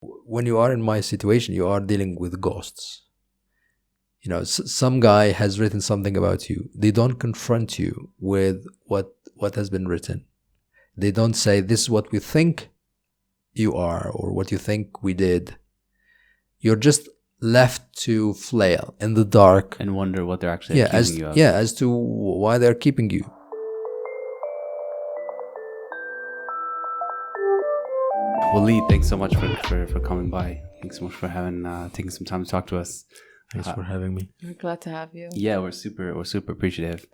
when you are in my situation, you are dealing with ghosts. Some guy has written something about you. They don't confront you with what has been written. They don't say, this is what we think you are, or what you think we did. You're just left to flail in the dark and wonder what they're actually accusing you of. As to why they're keeping you. Waleed, thanks so much for coming by. Thanks so much for taking some time to talk to us. Thanks for having me. We're glad to have you. Yeah, we're super appreciative.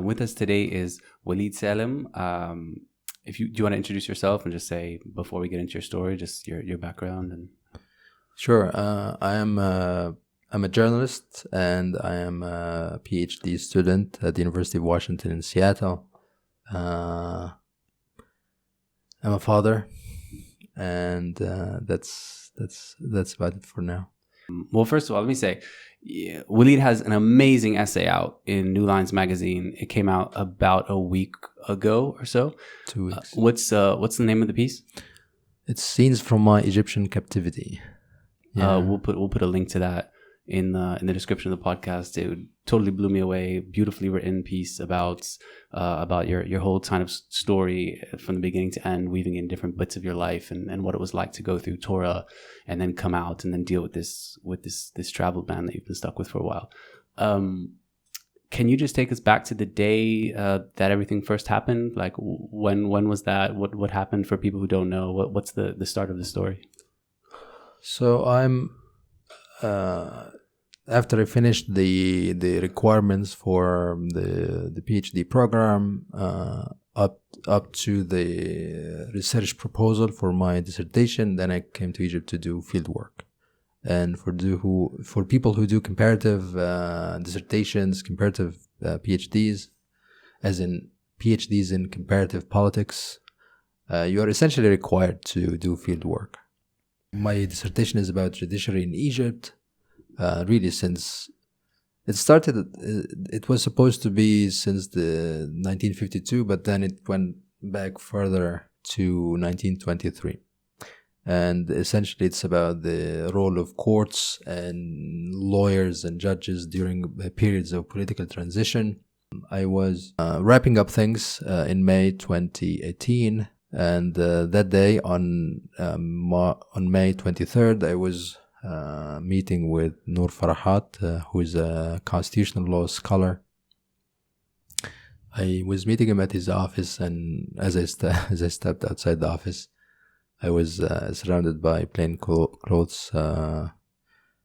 With us today is Waleed Salem. Do you want to introduce yourself and just say, before we get into your story, just your background? And Sure. I'm a journalist, and I am a PhD student at the University of Washington in Seattle. I'm a father, and that's about it for now. Well, first of all, let me say, Waleed has an amazing essay out in New Lines magazine. It came out about a week ago or so. 2 weeks. What's the name of the piece? It's Scenes from My Egyptian Captivity. Yeah. We'll put a link to that in the description of the podcast. It totally blew me away. Beautifully written piece about your whole kind of story from the beginning to end, weaving in different bits of your life and what it was like to go through Tora and then come out and then deal with this travel ban that you've been stuck with for a while. Can you just take us back to the day that everything first happened? Like when was that? What happened for people who don't know? What's the start of the story? So I'm after I finished the requirements for the PhD program, up to the research proposal for my dissertation, then I came to Egypt to do field work. And for people who do comparative dissertations, comparative PhDs, as in PhDs in comparative politics, you are essentially required to do field work. My dissertation is about judiciary in Egypt. Really, since it started, it was supposed to be since the 1952, but then it went back further to 1923. And essentially, it's about the role of courts and lawyers and judges during periods of political transition. I was wrapping up things in May 2018. And that day, on May 23rd, I was meeting with Noor Farahat, who is a constitutional law scholar. I was meeting him at his office, and as I stepped outside the office, I was surrounded by plainclothes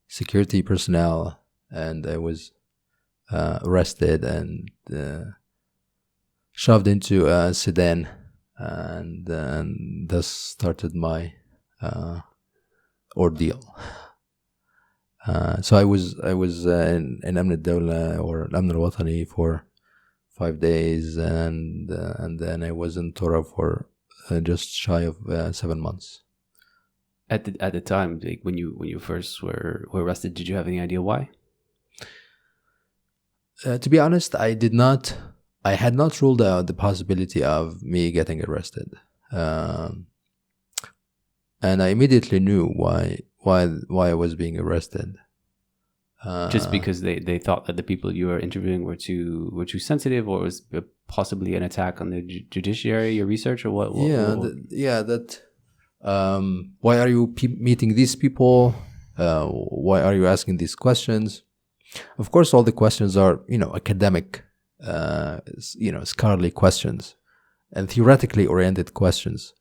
security personnel, and I was arrested and shoved into a sedan. And thus started my ordeal. So I was in Amn al-Dawla or Amn al-Watani for 5 days, and then I was in Tora for just shy of 7 months. At the time, like, when you first were arrested, did you have any idea why? To be honest, I had not ruled out the possibility of me getting arrested, and I immediately knew why I was being arrested. Just because they thought that the people you were interviewing were too sensitive, or was possibly an attack on the judiciary, your research, or what? Why are you meeting these people? Why are you asking these questions? Of course, all the questions are academic. Scholarly questions and theoretically oriented questions,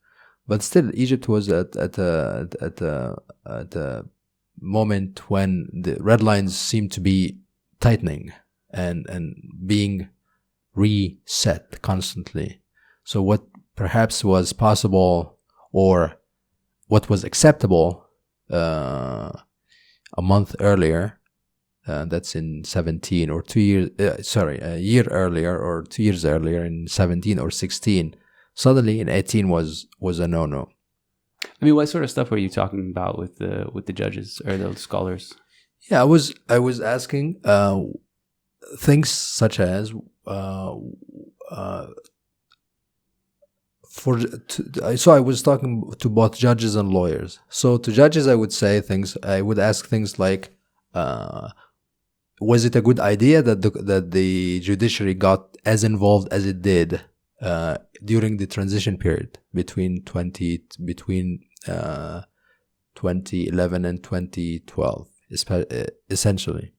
but still, Egypt was at a moment when the red lines seemed to be tightening and being reset constantly. So what perhaps was possible or what was acceptable a month earlier. That's in 17 or 2 years, a year earlier or 2 years earlier in 17 or 16. Suddenly in 18 was a no-no. I mean, what sort of stuff were you talking about with the judges or the scholars? Yeah, I was asking things such as So I was talking to both judges and lawyers. So to judges, I would ask things like, was it a good idea that the judiciary got as involved as it did during the transition period between 2011 and 2012, essentially?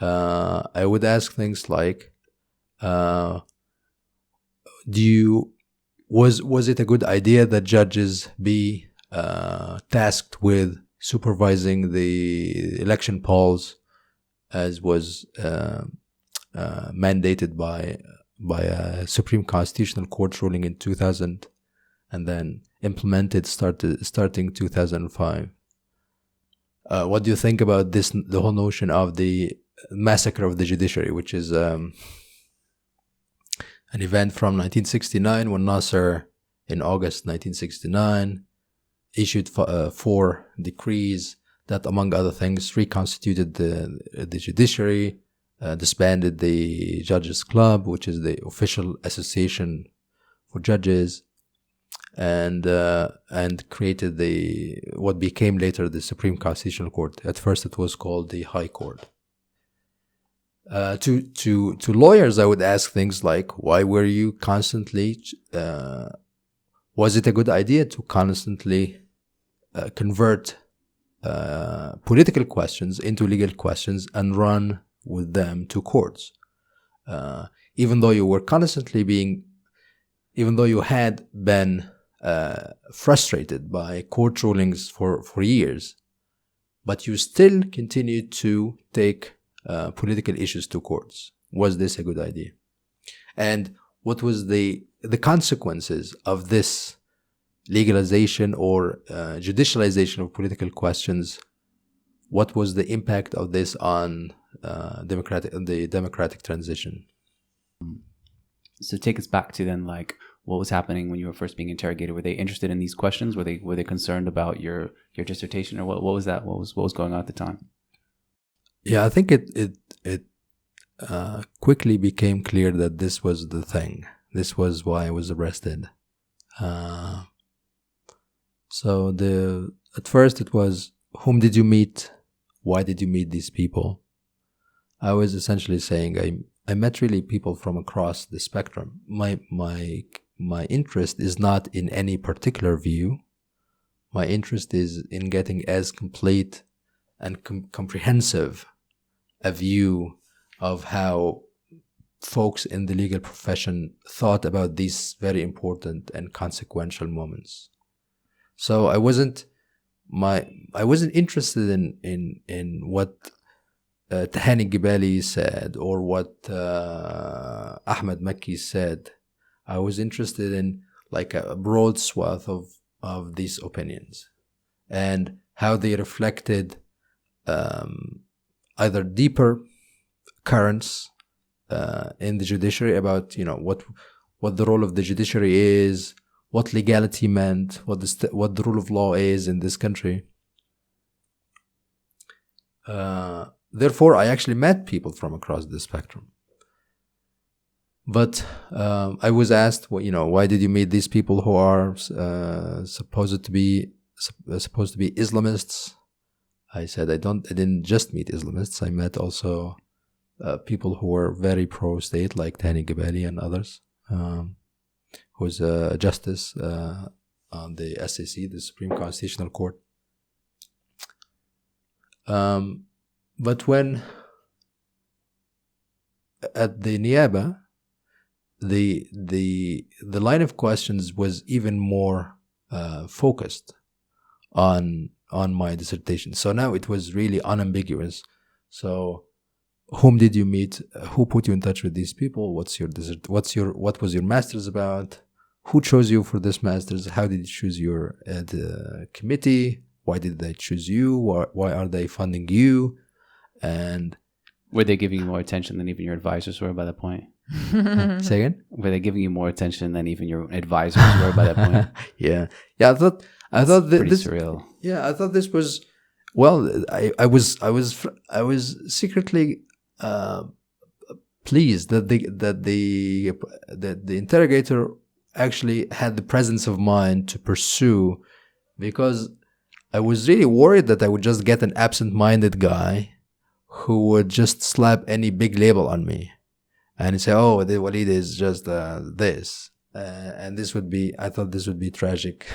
I would ask things like, was it a good idea that judges be tasked with supervising the election polls, as was mandated by a Supreme Constitutional Court ruling in 2000, and then implemented starting 2005? What do you think about this? The whole notion of the massacre of the judiciary, which is an event from 1969, when Nasser, in August 1969, issued 4 decrees that, among other things, reconstituted the judiciary, disbanded the Judges Club, which is the official association for judges, and created what became later the Supreme Constitutional Court. At first, it was called the High Court. To lawyers, I would ask things like, why were you constantly? Was it a good idea to constantly convert political questions into legal questions and run with them to courts? Even though you had been frustrated by court rulings for years, but you still continued to take political issues to courts. Was this a good idea? And what was the consequences of this legalization or judicialization of political questions? What was the impact of this on the democratic transition? So take us back to then, like, what was happening when you were first being interrogated? Were they interested in these questions? Were they concerned about your dissertation, or what was that? What was going on at the time? Yeah, I think it quickly became clear that this was the thing. This was why I was arrested. So at first it was, whom did you meet? Why did you meet these people? I was essentially saying I met really people from across the spectrum. My interest is not in any particular view. My interest is in getting as complete and comprehensive a view of how folks in the legal profession thought about these very important and consequential moments. So I wasn't interested in what Tahani Gibali said or what Ahmed Makki said. I was interested in like a broad swath of these opinions and how they reflected either deeper currents in the judiciary about, what the role of the judiciary is, what legality meant, what the rule of law is in this country. Therefore, I actually met people from across the spectrum. But I was asked, why did you meet these people who are supposed to be Islamists? I said I didn't just meet Islamists. I met also people who were very pro-state, like Tahani Gibali and others, who was a justice on the SAC, the Supreme Constitutional Court. But when at the Niyaba, the line of questions was even more focused on my dissertation. So now it was really unambiguous. So, whom did you meet? Who put you in touch with these people? What was your master's about? Who chose you for this master's? How did you choose your the committee? Why did they choose you? Why are they funding you? And were they giving you more attention than even your advisors were by that point? Say again? Were they giving you more attention than even your advisors were by that point? Yeah. I thought this surreal. Yeah, I thought this was, well, I was secretly pleased that the interrogator actually had the presence of mind to pursue, because I was really worried that I would just get an absent-minded guy who would just slap any big label on me and say, "Oh, the Waleed is just this," and this would be. I thought this would be tragic.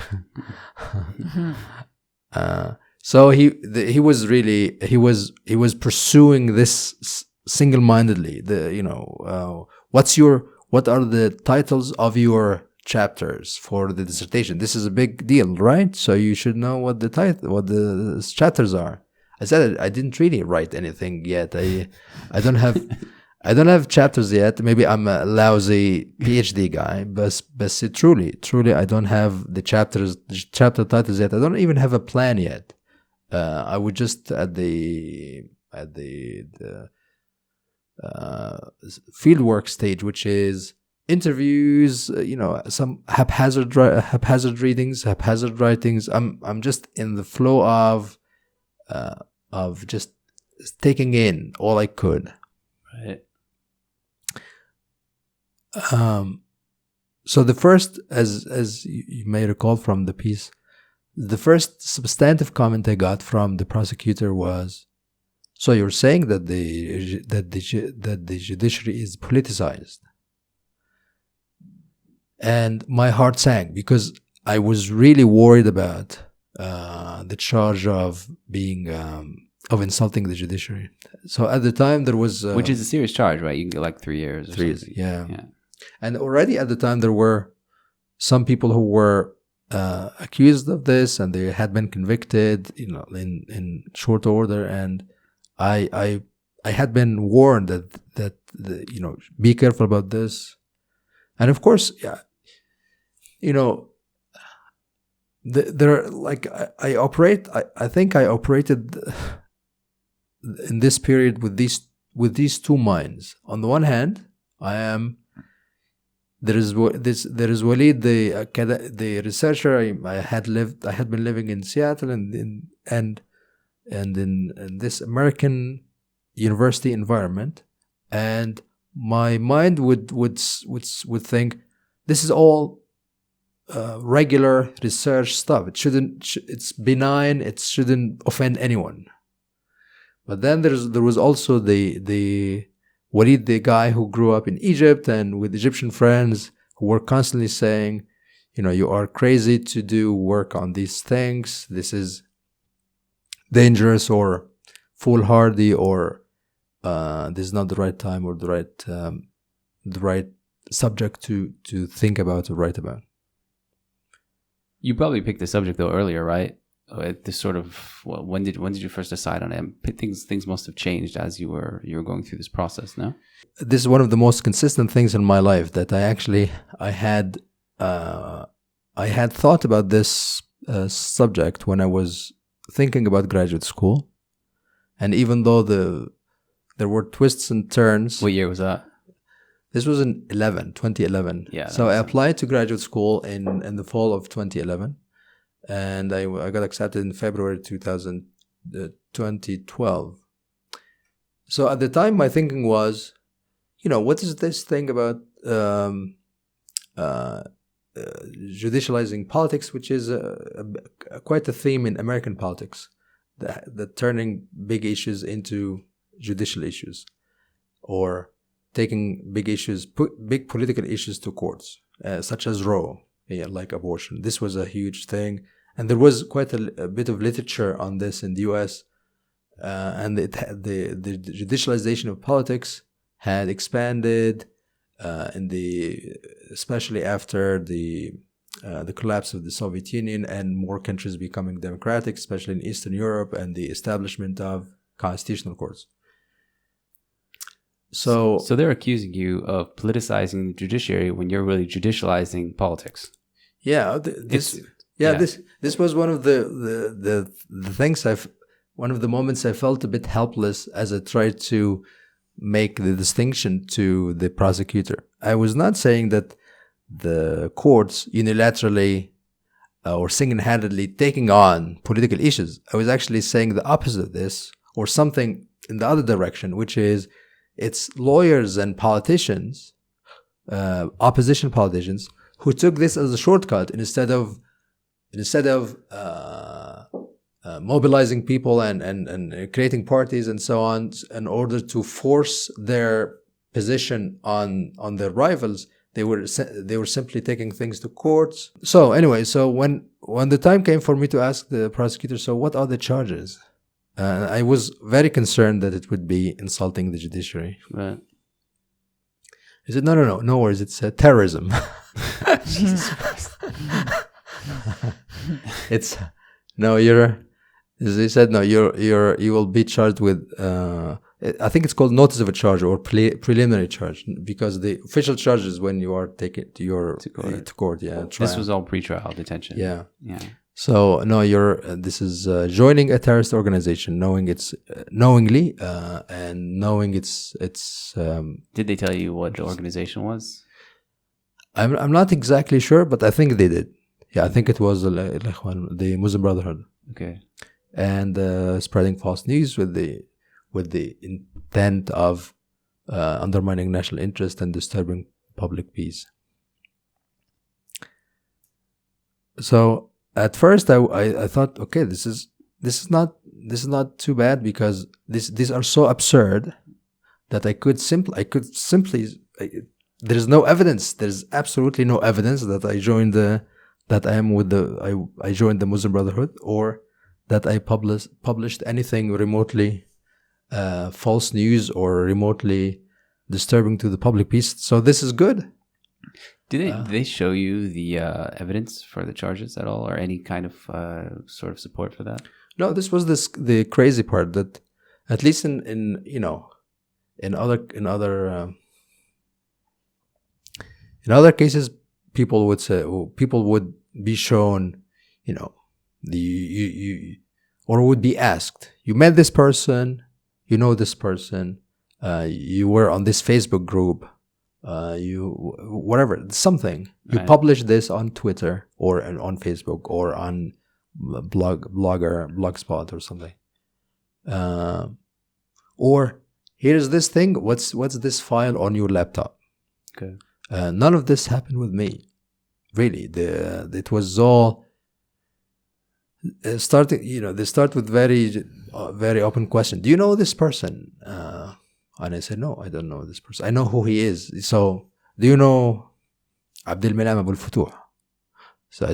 So he was pursuing this single-mindedly. What are the titles of your chapters for the dissertation? This is a big deal, right? So you should know what the chapters are. I said I didn't really write anything yet. I don't have chapters yet. Maybe I'm a lousy PhD guy, but truly I don't have the chapter titles yet. I don't even have a plan yet. I would just at the fieldwork stage, which is interviews, some haphazard readings, haphazard writings. I'm just in the flow of just taking in all I could. Right. So the first, as you may recall from the piece, the first substantive comment I got from the prosecutor was, "So you're saying that the judiciary is politicized?" And my heart sank, because I was really worried about the charge of being of insulting the judiciary. So at the time there was, which is a serious charge, right? You can get like 3 years. Or 3 years, something. yeah. And already at the time there were some people who were accused of this, and they had been convicted, in short order. And I had been warned that be careful about this. And of course, yeah, I think I operated in this period with these two minds. On the one hand, there is Waleed, the researcher. I had been living in Seattle and in this American university environment, and my mind would think this is all regular research stuff. It's benign. It shouldn't offend anyone. But then there was also the Waleed, the guy who grew up in Egypt and with Egyptian friends, who were constantly saying, you are crazy to do work on these things. This is dangerous or foolhardy, or this is not the right time or the right subject to think about or write about. You probably picked the subject though earlier, right? This sort of, when did you first decide on it? Things must have changed as you were going through this process. No, this is one of the most consistent things in my life, that I had thought about this subject when I was thinking about graduate school, and even though there were twists and turns. What year was that? This was in 2011. Yeah. So I applied to graduate school in the fall of 2011. And I got accepted in February 2012. So at the time, my thinking was, what is this thing about judicializing politics, which is quite a theme in American politics, the turning big issues into judicial issues, or taking big political issues to courts, such as Roe, like abortion. This was a huge thing. And there was quite a bit of literature on this in the U.S. And the judicialization of politics had expanded especially after the collapse of the Soviet Union and more countries becoming democratic, especially in Eastern Europe, and the establishment of constitutional courts. So they're accusing you of politicizing the judiciary when you're really judicializing politics. Yeah, this was one of the things one of the moments I felt a bit helpless as I tried to make the distinction to the prosecutor. I was not saying that the courts unilaterally or single-handedly taking on political issues. I was actually saying the opposite of this, or something in the other direction, which is it's lawyers and politicians, opposition politicians, who took this as a shortcut instead of mobilizing people and creating parties and so on in order to force their position on their rivals. They were simply taking things to courts. So anyway, so when the time came for me to ask the prosecutor, so what are the charges? I was very concerned that it would be insulting the judiciary. Right. He said, no worries, it's terrorism. Jesus Christ. It's no, he said, no, you will be charged with I think it's called notice of a charge or preliminary charge, because the official charge is when you are taken to court. Yeah, trial. This was all pre-trial detention. Yeah. So no, this is joining a terrorist organization, knowingly, and knowing it's. Did they tell you what the organization was? I'm not exactly sure, but I think they did. Yeah, I think it was the Muslim Brotherhood. Okay. And spreading false news with the intent of undermining national interest and disturbing public peace. So at first I thought, okay, this is not too bad, because these are so absurd that I could simply there's no evidence. There's absolutely no evidence that I joined I joined the Muslim Brotherhood, or that I published anything remotely false news or remotely disturbing to the public peace. So this is good. Did they show you the evidence for the charges at all, or any kind of sort of support for that? No, this was the crazy part, that at least in other cases, people would be shown, or would be asked, you met this person, you know this person, you were on this Facebook group, something. You Right. published this on Twitter or on Facebook or on Blogspot or something. Or here's this thing. What's this file on your laptop? Okay. None of this happened with me. Really, it was all starting. They start with very open question. Do you know this person? And I said, no, I don't know this person. I know who he is. So, do you know Abdel Melam Abul Futuh? So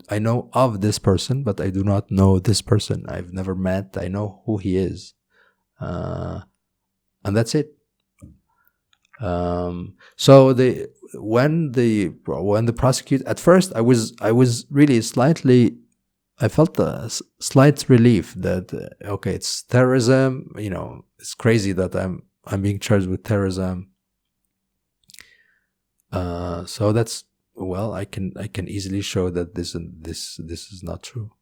I know of this person, but I do not know this person. I've never met. I know who he is, and that's it. So when the prosecutor, at first I was really I felt a slight relief that okay, it's terrorism. It's crazy that I'm being charged with terrorism. So that's, well, I can easily show that this is not true.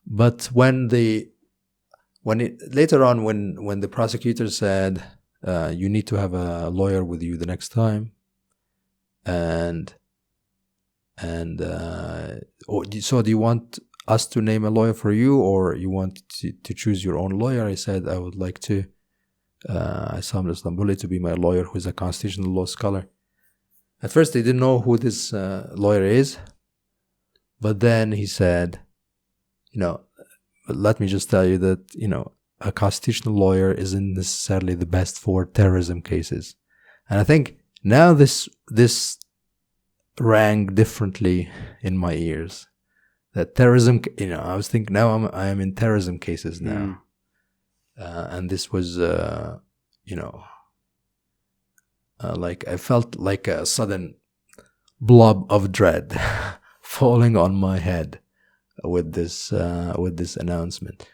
But later on when the prosecutor said, you need to have a lawyer with you the next time, so do you want us to name a lawyer for you, or you want to choose your own lawyer? I said I would like to Isam Istanbuli to be my lawyer, who is a constitutional law scholar. At first they didn't know who this lawyer is, but then he said, let me just tell you that a constitutional lawyer isn't necessarily the best for terrorism cases. And I think now this rang differently in my ears. That terrorism, I was thinking, now I am in terrorism cases now. And this was, like I felt like a sudden blob of dread falling on my head with this announcement.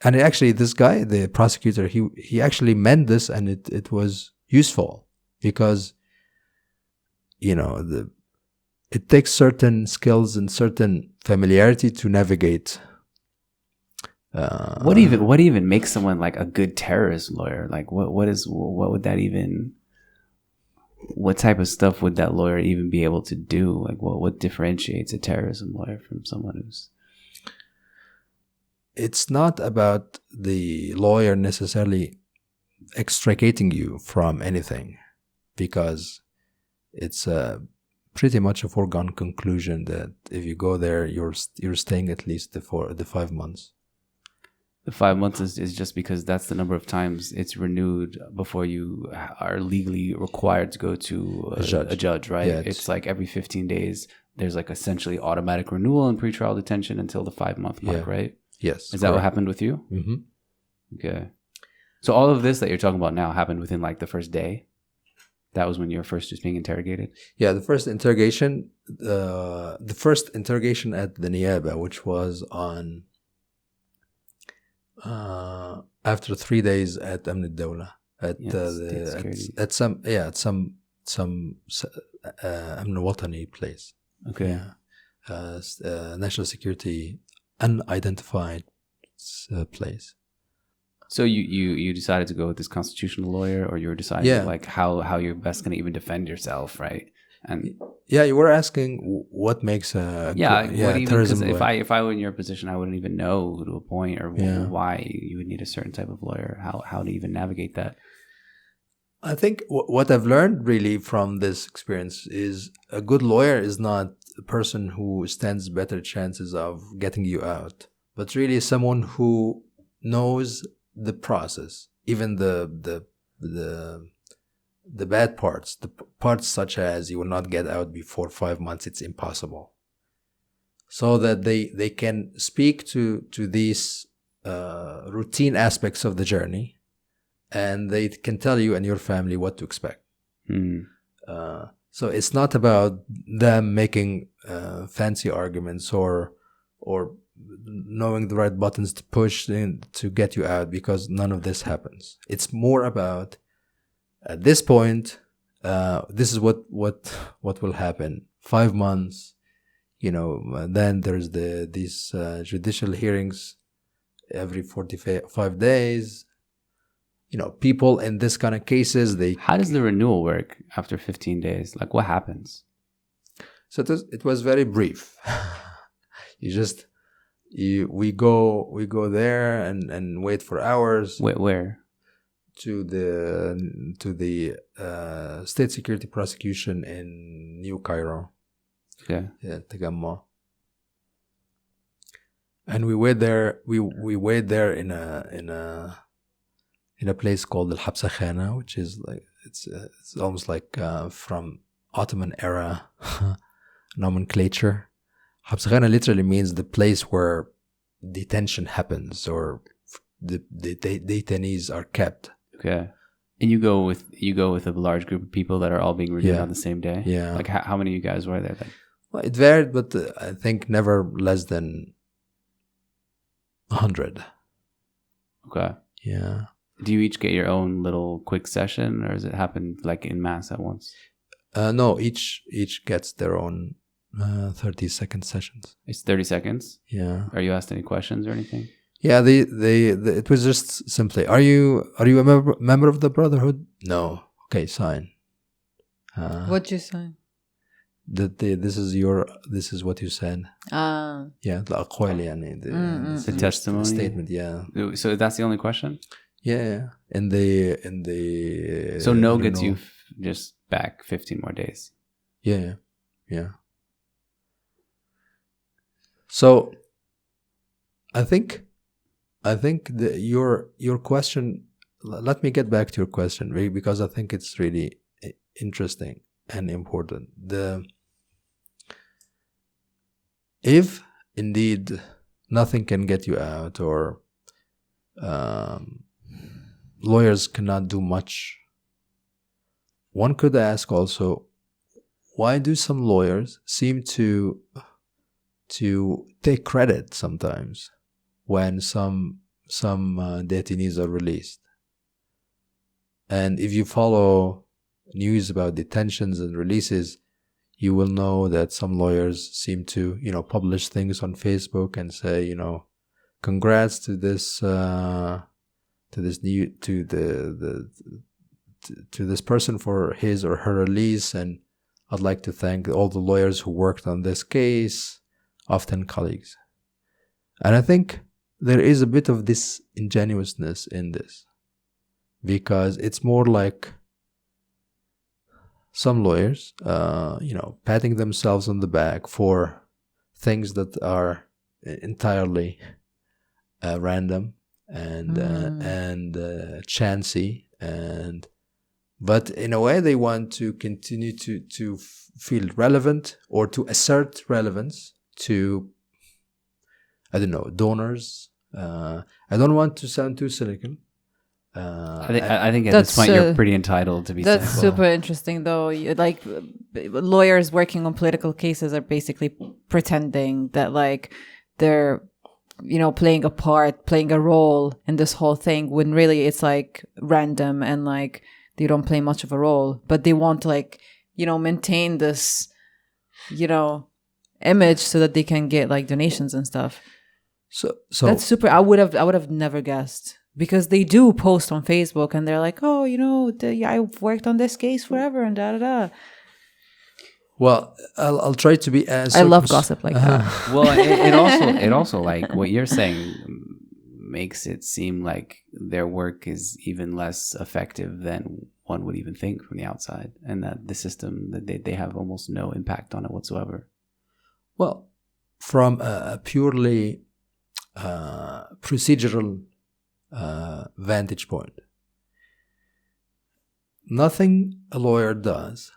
And actually, this guy, the prosecutor, he actually meant this, and it was useful, because it takes certain skills and certain familiarity to navigate. What even makes someone like a good terrorist lawyer? Like what would that even? What type of stuff would that lawyer even be able to do? Like what differentiates a terrorism lawyer from someone who's? It's not about the lawyer necessarily extricating you from anything. because it's pretty much a foregone conclusion that if you go there, you're staying at least the 5 months. The 5 months is just because that's the number of times it's renewed before you are legally required to go to a judge, right? Yeah, it's like every 15 days, there's like essentially automatic renewal in pretrial detention until the 5-month mark, right? Yes. Is that what happened with you? Mm-hmm. Okay. So all of this that you're talking about now happened within like the first day? That was when you were first just being interrogated? Yeah, the first interrogation at the Niyaba, which was on after 3 days at Amn al-Dawla at some Amn al-Watani place. Okay. National security unidentified place. So you decided to go with this constitutional lawyer, or you were deciding like how you're best going to even defend yourself, right? And you were asking what makes a terrorism lawyer. If I were in your position, I wouldn't even know who to appoint or why you would need a certain type of lawyer. How to even navigate that? I think what I've learned really from this experience is a good lawyer is not a person who stands better chances of getting you out, but really someone who knows the process, even the bad parts, the parts such as you will not get out before 5 months, it's impossible, so that they can speak to these routine aspects of the journey, and they can tell you and your family what to expect. So it's not about them making fancy arguments or knowing the right buttons to push in to get you out, because none of this happens. It's more about, at this point, this is what will happen. 5 months, then there's these judicial hearings every 45 days. People in this kind of cases, How does the renewal work after 15 days? Like, what happens? So it was very brief. We go there and wait for hours. Where? To the state security prosecution in New Cairo. Okay. Yeah, Tagamma. And we wait there. We wait there in a place called Al Habsa Khana, which is like it's almost like from Ottoman era nomenclature. Habsa Khana literally means the place where detention happens, or the detainees are kept. Okay. And you go with a large group of people that are all being renewed on the same day? Yeah. Like how many of you guys were there then? Well, it varied, but I think never less than 100. Okay. Yeah. Do you each get your own little quick session, or does it happen like in mass at once? No, each gets their own 30-second sessions. It's 30 seconds? Yeah. Are you asked any questions or anything? Yeah, it was just simply, are you a member of the Brotherhood? No. Okay, sign. What'd you sign? This is what you said. Yeah, the testimony statement. Yeah. So that's the only question. Yeah. In the so no gets you just back 15 more days. Yeah. So I think your question. Let me get back to your question, because I think it's really interesting and important. If indeed nothing can get you out, or lawyers cannot do much, one could ask also, why do some lawyers seem to take credit sometimes when some detainees are released? And if you follow news about detentions and releases, you will know that some lawyers seem to, publish things on Facebook and say, congrats to this this person for his or her release, and I'd like to thank all the lawyers who worked on this case, often colleagues. And I think there is a bit of disingenuousness in this, because it's more like some lawyers, patting themselves on the back for things that are entirely random and chancy, but in a way they want to continue to feel relevant or to assert relevance to, I don't know, donors. I don't want to sound too cynical. I think at this point you're pretty entitled to be that's cynical. super interesting, though. Like, lawyers working on political cases are basically pretending that, like, they're, playing a part, playing a role in this whole thing, when really it's like random and like they don't play much of a role, but they want to, like, maintain this, image so that they can get like donations and stuff. So that's super. I would have never guessed, because they do post on Facebook and they're like, oh, I've worked on this case forever and da da da. Well, I'll try to be as. I love gossip like that. Well, it also like what you're saying makes it seem like their work is even less effective than one would even think from the outside, and that the system, that they have almost no impact on it whatsoever. Well, from a purely procedural vantage point, nothing a lawyer does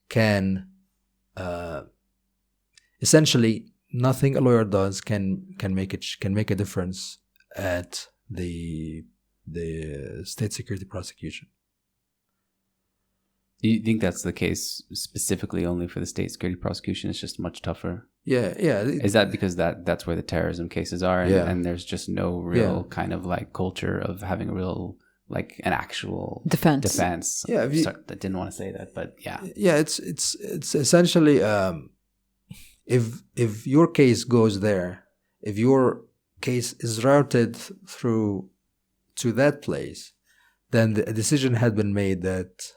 can essentially nothing a lawyer does can make a difference at the state security prosecution. Do you think that's the case specifically only for the state security prosecution? It's just much tougher. Yeah. Is that because that's where the terrorism cases are, and there's just no real kind of like culture of having a real, like, an actual defense. Yeah, I didn't want to say that, but yeah. Yeah, it's essentially if your case goes there, if your case is routed through to that place, then a decision had been made that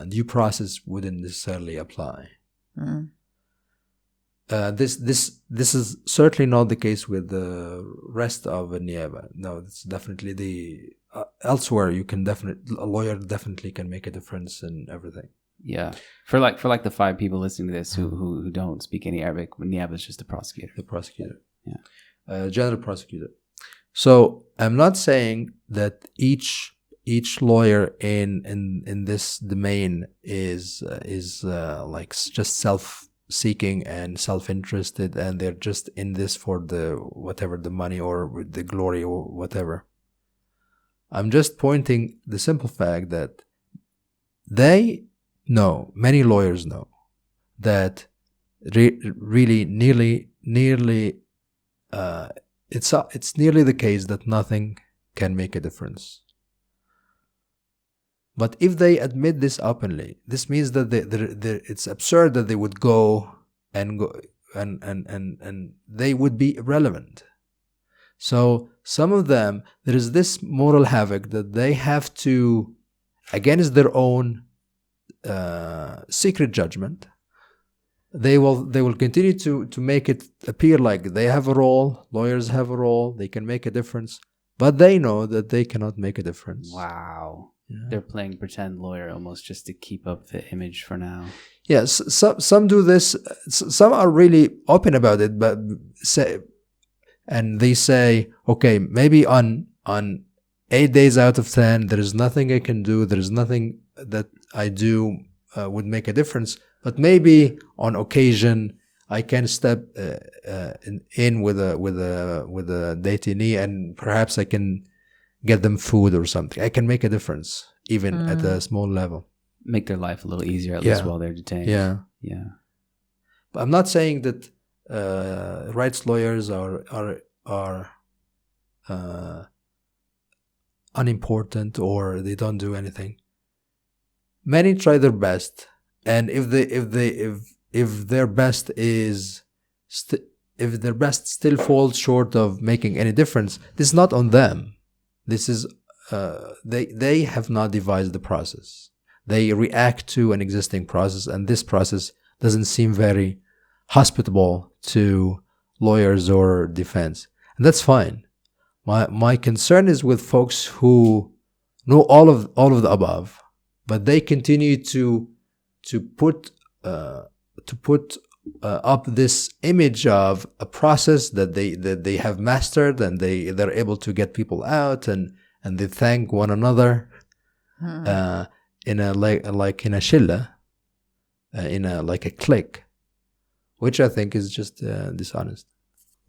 due process wouldn't necessarily apply. Mm. This is certainly not the case with the rest of Niyaba. No, it's definitely elsewhere. A lawyer definitely can make a difference in everything. Yeah, for like the 5 people listening to this who don't speak any Arabic, Niyaba is just the prosecutor. The prosecutor, yeah, general prosecutor. So I'm not saying that each lawyer in this domain is like just self-seeking and self-interested, and they're just in this for the money or the glory or whatever. I'm just pointing the simple fact that many lawyers know that really nearly it's nearly the case that nothing can make a difference. But if they admit this openly, this means that it's absurd that they would go and they would be irrelevant. So some of them, there is this moral havoc that they have to, against their own secret judgment, they will continue to make it appear like they have a role, lawyers have a role, they can make a difference, but they know that they cannot make a difference. Wow. Yeah. They're playing pretend lawyer almost just to keep up the image for now. Yes, some do this. Some are really open about it, but they say, okay, maybe on 8 days out of 10, there is nothing I can do. There is nothing that I do would make a difference. But maybe on occasion, I can step in with a detainee, and perhaps I can get them food or something. I can make a difference, even at a small level. Make their life a little easier, at least while they're detained. Yeah. But I'm not saying that rights lawyers are unimportant or they don't do anything. Many try their best, and if their best still falls short of making any difference, this is not on them. This is they have not devised the process. They react to an existing process, and this process doesn't seem very hospitable to lawyers or defense, and that's fine. My concern is with folks who know all of the above, but they continue to put up this image of a process that they have mastered, and they're able to get people out, and they thank one another in a like in a shilla, in a like a clique, which I think is just dishonest.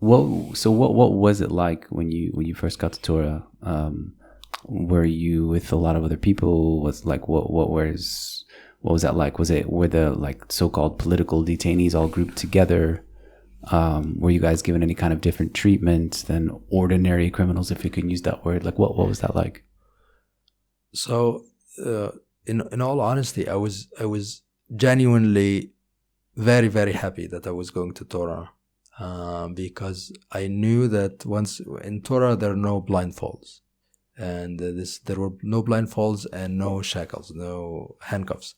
So what was it like when you first got to Tora? Were you with a lot of other people? What was that like? Were the like so-called political detainees all grouped together? Were you guys given any kind of different treatment than ordinary criminals, if you can use that word? Like what was that like? So in all honesty, I was genuinely very, very happy that I was going to Tora, because I knew that once in Tora there are no blindfolds, and there were no blindfolds and no shackles, no handcuffs,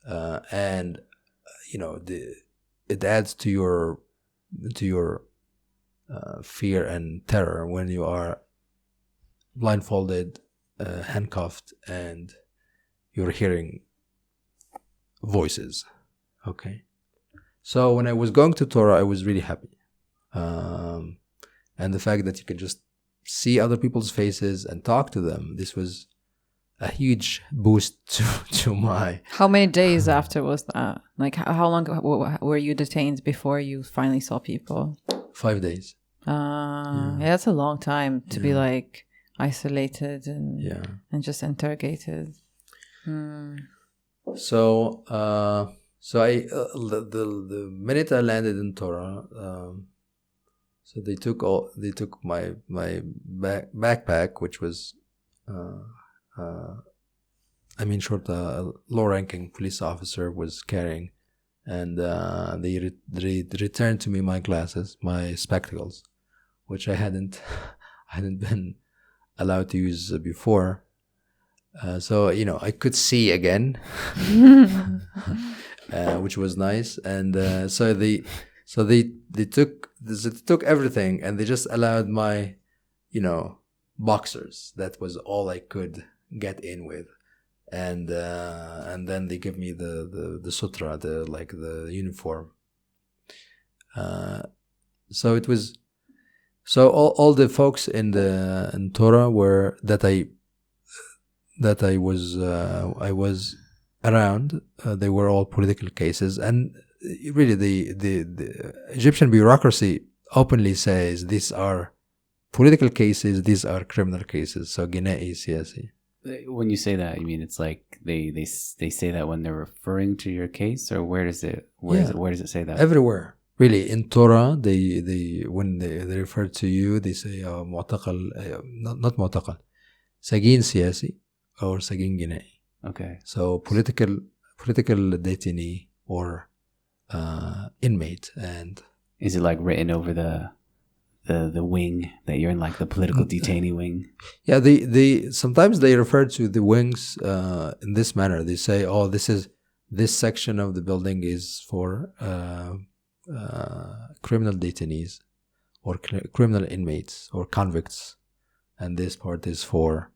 and it adds to your fear and terror when you are blindfolded, handcuffed, and you're hearing voices. Okay, so when I was going to Tora, I was really happy, and the fact that you can just see other people's faces and talk to them, this was a huge boost to my. How many days after was that? Like how long were you detained before you finally saw people? 5 days. Yeah, that's a long time to be like isolated and just interrogated. So I the minute I landed in Tora, so they took my backpack, which was a low-ranking police officer was carrying, and they returned to me my glasses, my spectacles, which I hadn't been allowed to use before. So I could see again, which was nice. And so they took everything, and they just allowed my boxers. That was all I could get in with, and then they give me the sutra, the uniform. So it was. So all the folks in Tora were that I was around. They were all political cases, and really the Egyptian bureaucracy openly says these are political cases, these are criminal cases. So Guinea siyasi. When you say that, you mean it's like they say that when they're referring to your case, or where does it say that? Everywhere. Really, in Tora, they when they refer to you, they say معتقل, not معتقل, سجين سياسي or سجين جنائي. Okay. So political detainee or inmate. And is it like written over the wing that you're in, like the political detainee wing? Yeah, they sometimes they refer to the wings in this manner. They say, oh, this section of the building is for criminal detainees or criminal inmates or convicts, and this part is for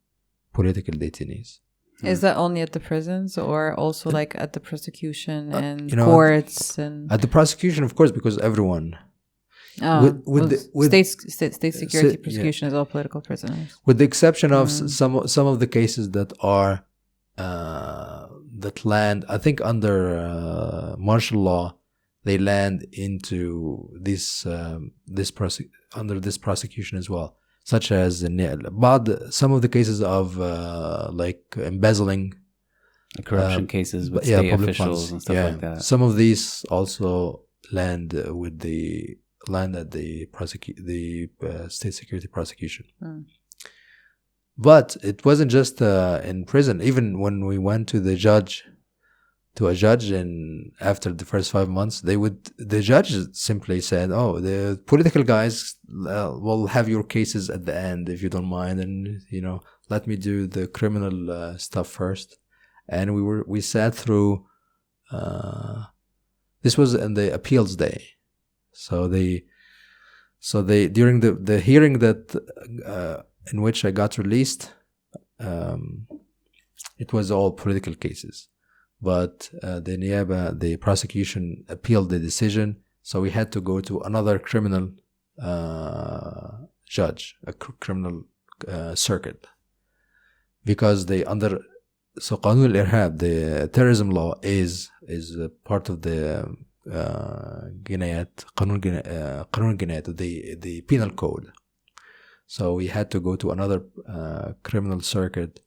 political detainees. Is that only at the prisons, or also like at the prosecution and courts? And at the prosecution, of course, because everyone. State security prosecution is all political prisoners, with the exception of some of the cases that are that land, I think, under martial law. They land into under this prosecution as well, such as some of the cases of like embezzling, corruption cases with state officials and stuff like that. Some of these also land at the state security prosecution. But it wasn't just in prison. Even when we went to a judge, and after the first 5 months, the judge simply said, "Oh, the political guys will have your cases at the end, if you don't mind, and let me do the criminal stuff first." And we sat through. This was in the appeals day, so they during the hearing that in which I got released. it was all political cases. But the prosecution appealed the decision, so we had to go to another criminal judge, a criminal circuit, because so Qanun al-Irhab, the terrorism law, is a part of the Qanun Jinayat, the penal code. So we had to go to another criminal circuit.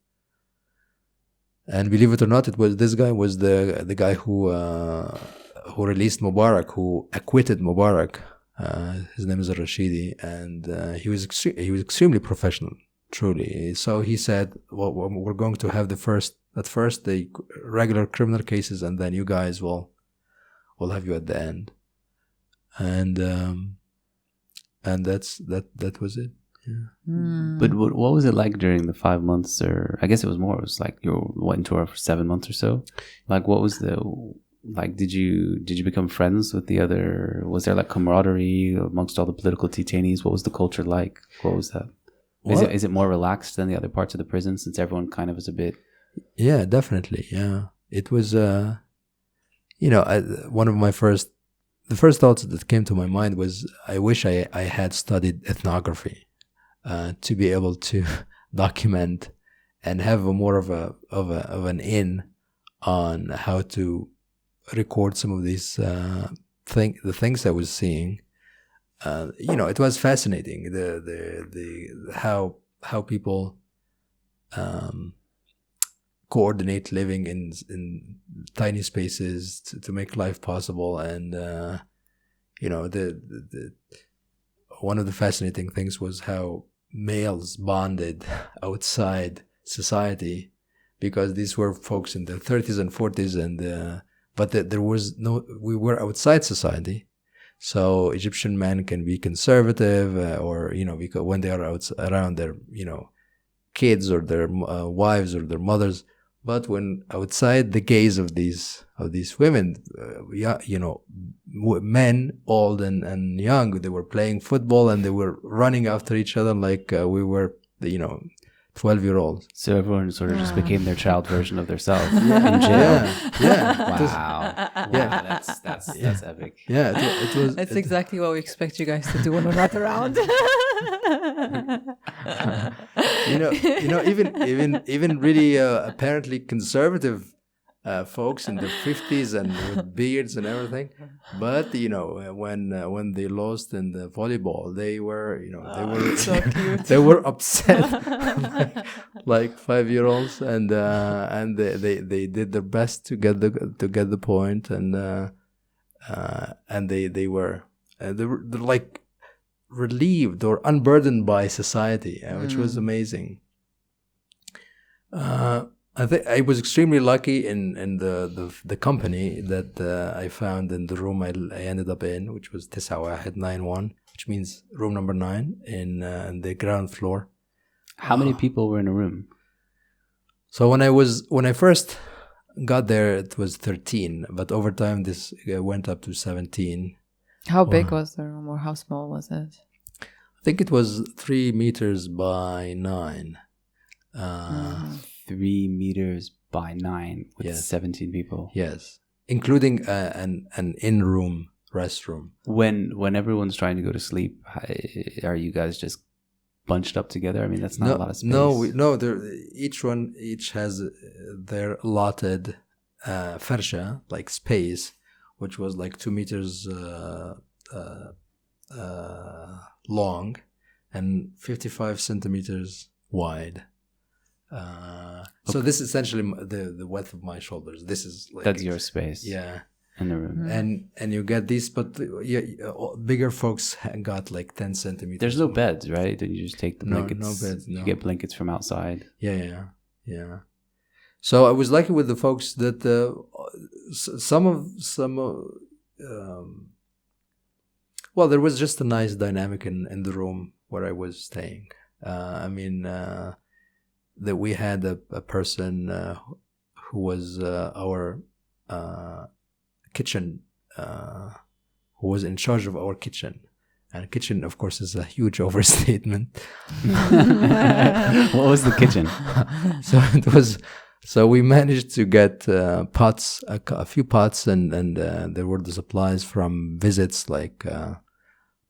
And believe it or not, this guy was the guy who released Mubarak, who acquitted Mubarak. His name is Al-Rashidi, and he was extremely professional, truly. So he said, "Well, we're going to have at first the regular criminal cases, and then you guys will have you at the end." And that was it. Yeah. But what was it like during the 5 months, or I guess it was more? It was like you were in Tora for 7 months or so. Like, what was did you become friends with the other? Was there like camaraderie amongst all the political detainees? What was the culture like? What was that? Is it more relaxed than the other parts of the prison, since everyone kind of is a bit? Yeah, definitely. Yeah, it was. One of the first thoughts that came to my mind was, I wish I had studied ethnography. To be able to document and have more of an in on how to record some of these the things I was seeing. It was fascinating, the how people coordinate living in tiny spaces to make life possible, and one of the fascinating things was how males bonded outside society, because these were folks in their 30s and 40s, and but there was we were outside society. So Egyptian men can be conservative, or because when they are around their kids or their wives or their mothers. But when outside the gaze of these women, men, old and young, they were playing football and they were running after each other like we were, 12-year-olds. So everyone sort of just became their child version of themselves in jail. Yeah. Wow. That's epic. Yeah, it was. That's exactly what we expect you guys to do when we're not around. Even really apparently conservative folks in their 50s and with beards and everything, but when they lost in the volleyball, they were so cute. they were upset like 5-year-olds, and they did their best to get the point, and they were like relieved or unburdened by society, which was amazing. I think I was extremely lucky in the company that I found in the room I ended up in, which was 9191, which means room number 9 in the ground floor. How many people were in a room? So when I first got there, it was 13, but over time this went up to 17. How big was the room, or how small was it? I think it was 3 meters by 9. 3 meters by 9 with 17 people. Yes, including an in-room restroom. When everyone's trying to go to sleep, are you guys just bunched up together? I mean, that's not a lot of space. No. Each has their allotted farsha, like space, which was like 2 meters long and 55 centimeters wide. So this is essentially the width of my shoulders. This is like, that's your space. Yeah, in the room. And you get these, but bigger folks got like 10 centimeters. There's no beds, right? Then you just take the blankets. No beds. No. You get blankets from outside. Yeah. So I was lucky with the folks that there was just a nice dynamic in the room where I was staying. That we had a person who was our kitchen, who was in charge of our kitchen. And kitchen, of course, is a huge overstatement. What was the kitchen? So we managed to get pots, a few pots, and there were the supplies from visits like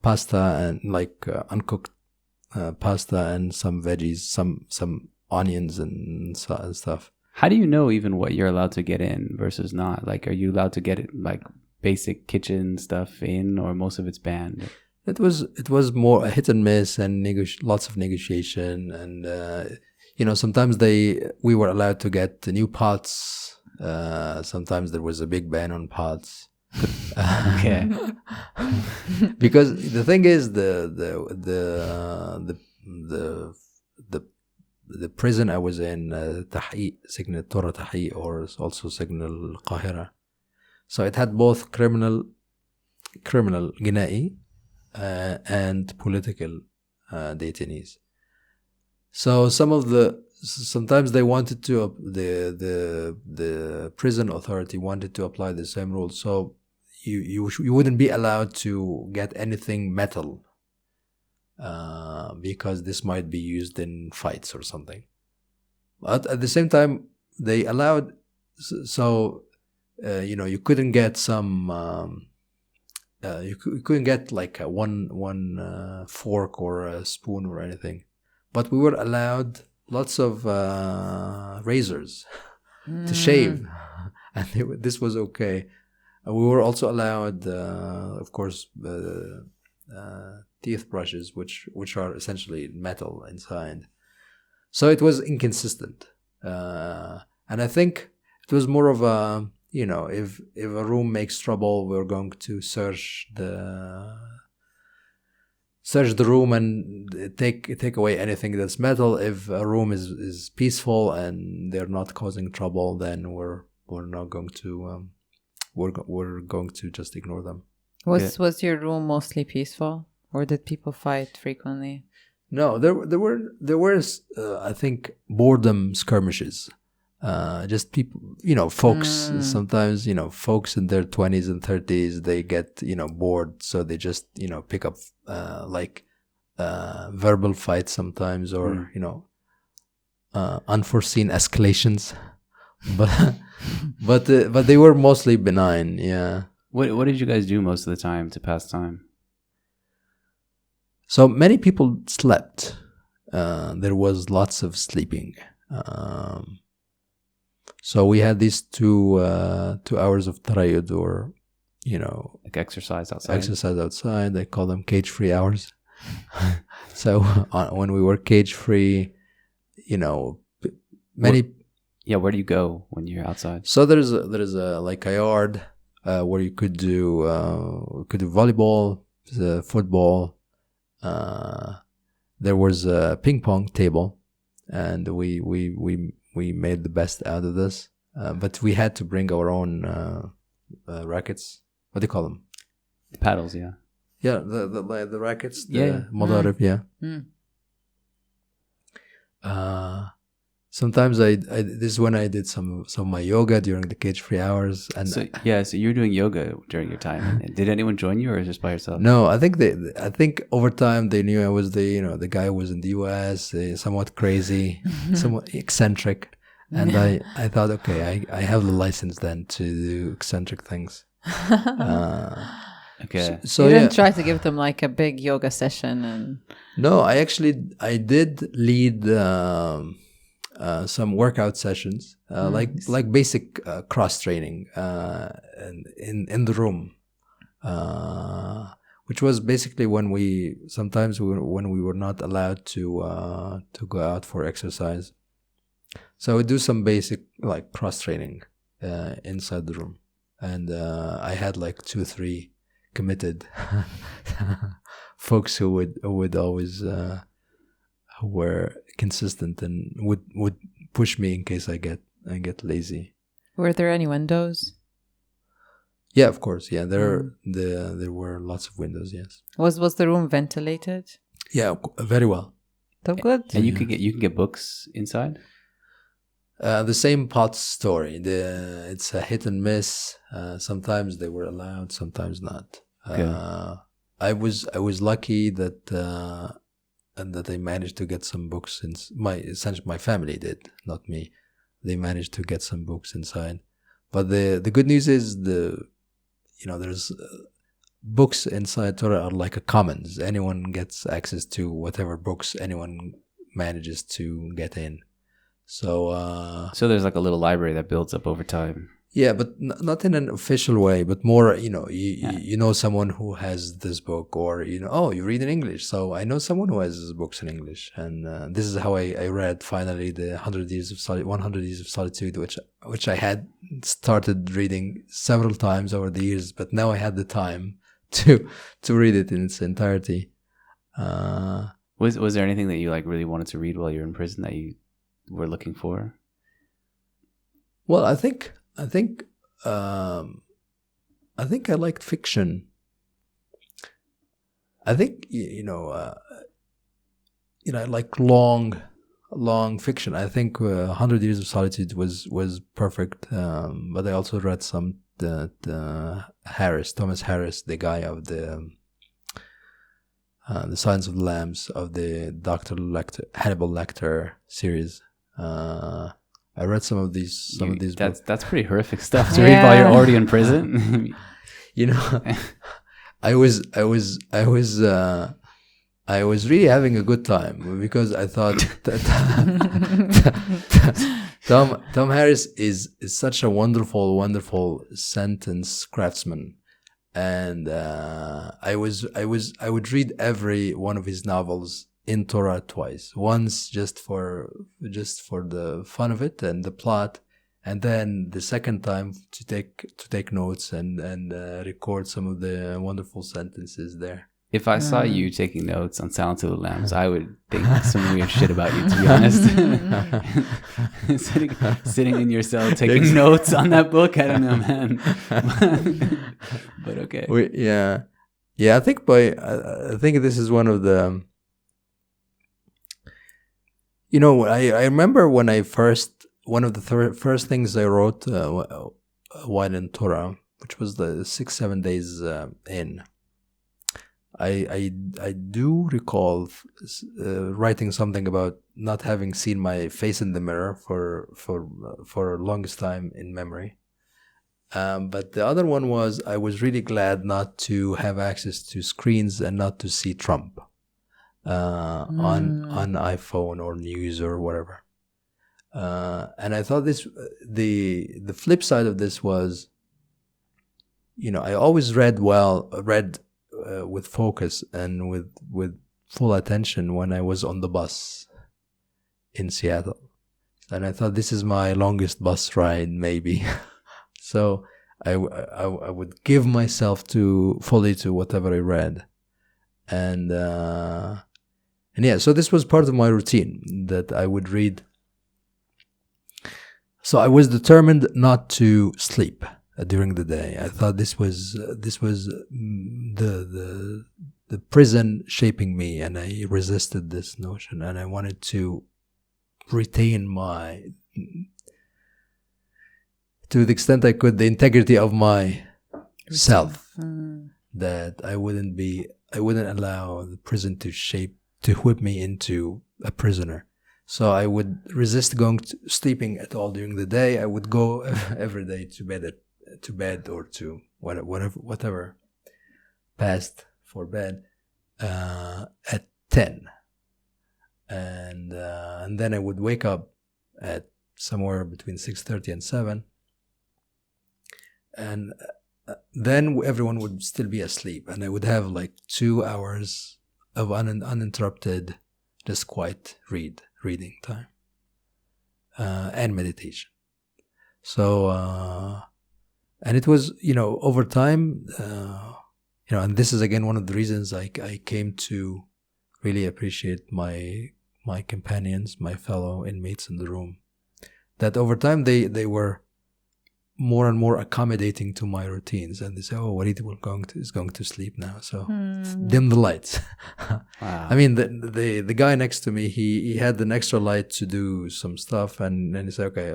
pasta and like uncooked pasta and some veggies, some onions and stuff. How do you know even what you're allowed to get in versus not? Like, are you allowed to get it like basic kitchen stuff in, or most of it's banned? It was more a hit and miss, and lots of negotiation, and sometimes we were allowed to get the new pots. Sometimes there was a big ban on pots. Okay. Because the thing is, the prison I was in, Tahqiq, Signal Tora Tahqiq, or also Signal Qahira. So it had both criminal Ginai and political detainees. So sometimes they wanted to the prison authority wanted to apply the same rules. So you wouldn't be allowed to get anything metal because this might be used in fights or something. But at the same time, they allowed you couldn't get some. You couldn't get like one fork or a spoon or anything, but we were allowed lots of razors to shave, and this was okay. We were also allowed, of course, teeth brushes, which are essentially metal inside. So it was inconsistent, and I think it was more of a, if a room makes trouble, we're going to search the room and take away anything that's metal. If a room is peaceful and they're not causing trouble, then we're not going to we're going to just ignore them. Was your room mostly peaceful, or did people fight frequently? No, there were I think boredom skirmishes. Just people, folks. Sometimes, folks in their 20s and 30s, they get, bored, so they just, pick up verbal fights sometimes, or unforeseen escalations. But they were mostly benign. Yeah. What did you guys do most of the time to pass time? So many people slept. There was lots of sleeping. So we had these 2 hours of tarayud, or like exercise outside. They call them cage-free hours. So when we were cage-free, many. Where do you go when you're outside? So there's a like a yard where you could do volleyball, football. There was a ping pong table, and we made the best out of this, but we had to bring our own rackets. What do you call them? The paddles, yeah. Yeah, the rackets. Yeah. Madarib, yeah. Sometimes this is when I did some of my yoga during the cage-free hours, and so you're doing yoga during your time. Did anyone join you, or just by yourself? No, I think over time they knew I was the guy who was in the US, somewhat crazy, somewhat eccentric, and I thought, okay, I have the license then to do eccentric things. Okay. So you didn't try to give them like a big yoga session, and no, I did lead some workout sessions, like basic cross training, in the room, which was basically when we were not allowed to go out for exercise. So we do some basic like cross training inside the room, and I had like 2-3 committed folks who would always who were consistent and would push me in case I get lazy. Were there any windows? Yeah, of course. Yeah, there were lots of windows. Yes. Was the room ventilated? Yeah, very well. So good. And you can get books inside. The same pot story. It's a hit and miss. Sometimes they were allowed, sometimes not. Okay. I was lucky that I managed to get some books. Essentially my family did, not me. they managed to get some books inside. But the good news is there's books inside Tora are like a commons. Anyone gets access to whatever books anyone manages to get in. So there's like a little library that builds up over time. Yeah, but not in an official way, but more, you know someone who has this book, or, you read in English. So I know someone who has books in English. And this is how I read finally the 100 Years of Solitude, which I had started reading several times over the years, but now I had the time to read it in its entirety. Was there anything that you like really wanted to read while you were in prison that you were looking for? Well, I think I liked fiction. I think I like long fiction. I think 100 Years of Solitude was perfect. But I also read some Thomas Harris, the guy of the Silence of the Lambs, of the Hannibal Lecter series. I read some of these books. That's pretty horrific stuff to read while you're already in prison. I was really having a good time because I thought that Tom Harris is such a wonderful sentence craftsman, and I would read every one of his novels in Tora twice. Once just for the fun of it and the plot, and then the second time to take notes and record some of the wonderful sentences there. If I saw you taking notes on Silence of the Lambs, I would think some weird shit about you, to be honest. sitting in your cell taking notes on that book, I don't know, man. But okay. I think this is one of the. I remember when one of the first things I wrote while in Tora, which was the 6-7 days in. I do recall writing something about not having seen my face in the mirror for longest time in memory. But the other one was I was really glad not to have access to screens and not to see Trump on iPhone or news or whatever. And I thought the flip side of this was, I always read with focus and with full attention when I was on the bus in Seattle. And I thought this is my longest bus ride, maybe. So I would give myself fully to whatever I read. And so this was part of my routine that I would read. So I was determined not to sleep during the day. I thought this was the prison shaping me, and I resisted this notion, and I wanted to retain to the extent I could, the integrity of my self. That I wouldn't allow the prison to whip me into a prisoner. So I would resist sleeping at all during the day. I would go every day to bed or to whatever passed for bed at 10, and then I would wake up at somewhere between 6:30 and 7, and then everyone would still be asleep, and I would have like 2 hours of uninterrupted, just quiet reading time and meditation. So and it was, over time, and this is again one of the reasons I came to really appreciate my companions, my fellow inmates in the room, that over time they were more and more accommodating to my routines, and they say, "Oh, Waleed is going to sleep now, so dim the lights." Wow. I mean, the guy next to me, he had an extra light to do some stuff, and he said, "Okay,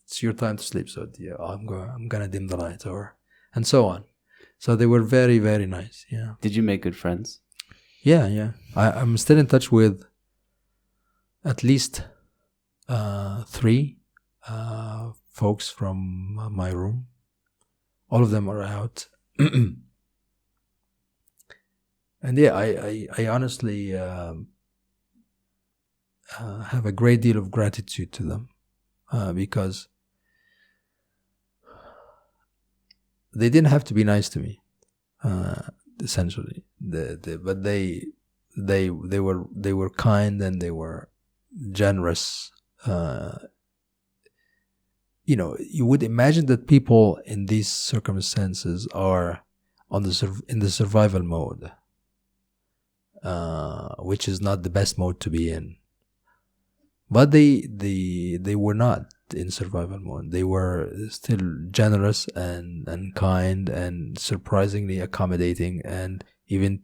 it's your time to sleep, so yeah, I'm gonna dim the lights," and so on. So they were very, very nice. Yeah. Did you make good friends? Yeah. I'm still in touch with at least 3 folks from my room. All of them are out. And yeah, I honestly have a great deal of gratitude to them because they didn't have to be nice to me, essentially. But they were kind and they were generous. You would imagine that people in these circumstances are in the survival mode, which is not the best mode to be in. But they were not in survival mode. They were still generous and kind and surprisingly accommodating, and even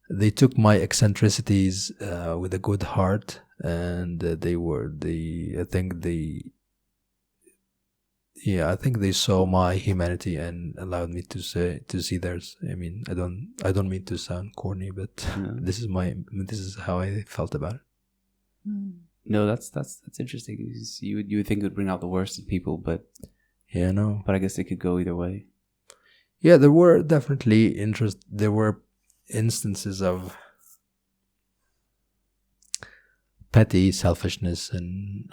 they took my eccentricities with a good heart, and I think they saw my humanity and allowed me to see theirs. I mean, I don't mean to sound corny, but this is how I felt about it. No, that's interesting. You would think it would bring out the worst in people, but yeah, no. But I guess it could go either way. Yeah, there were definitely there were instances of petty selfishness and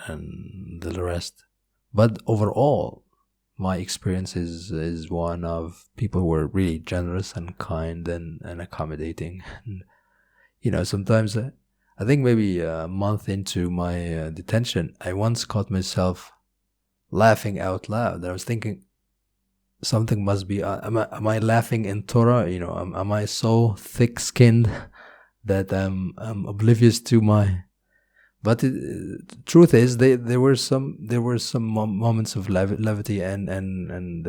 the rest. But overall, my experience is one of people who were really generous and kind and accommodating. And, sometimes I think maybe a month into my detention, I once caught myself laughing out loud. I was thinking, something must be. Am I laughing in Tora? Am I so thick-skinned that I'm oblivious to my? But the truth is, there were some moments of levity and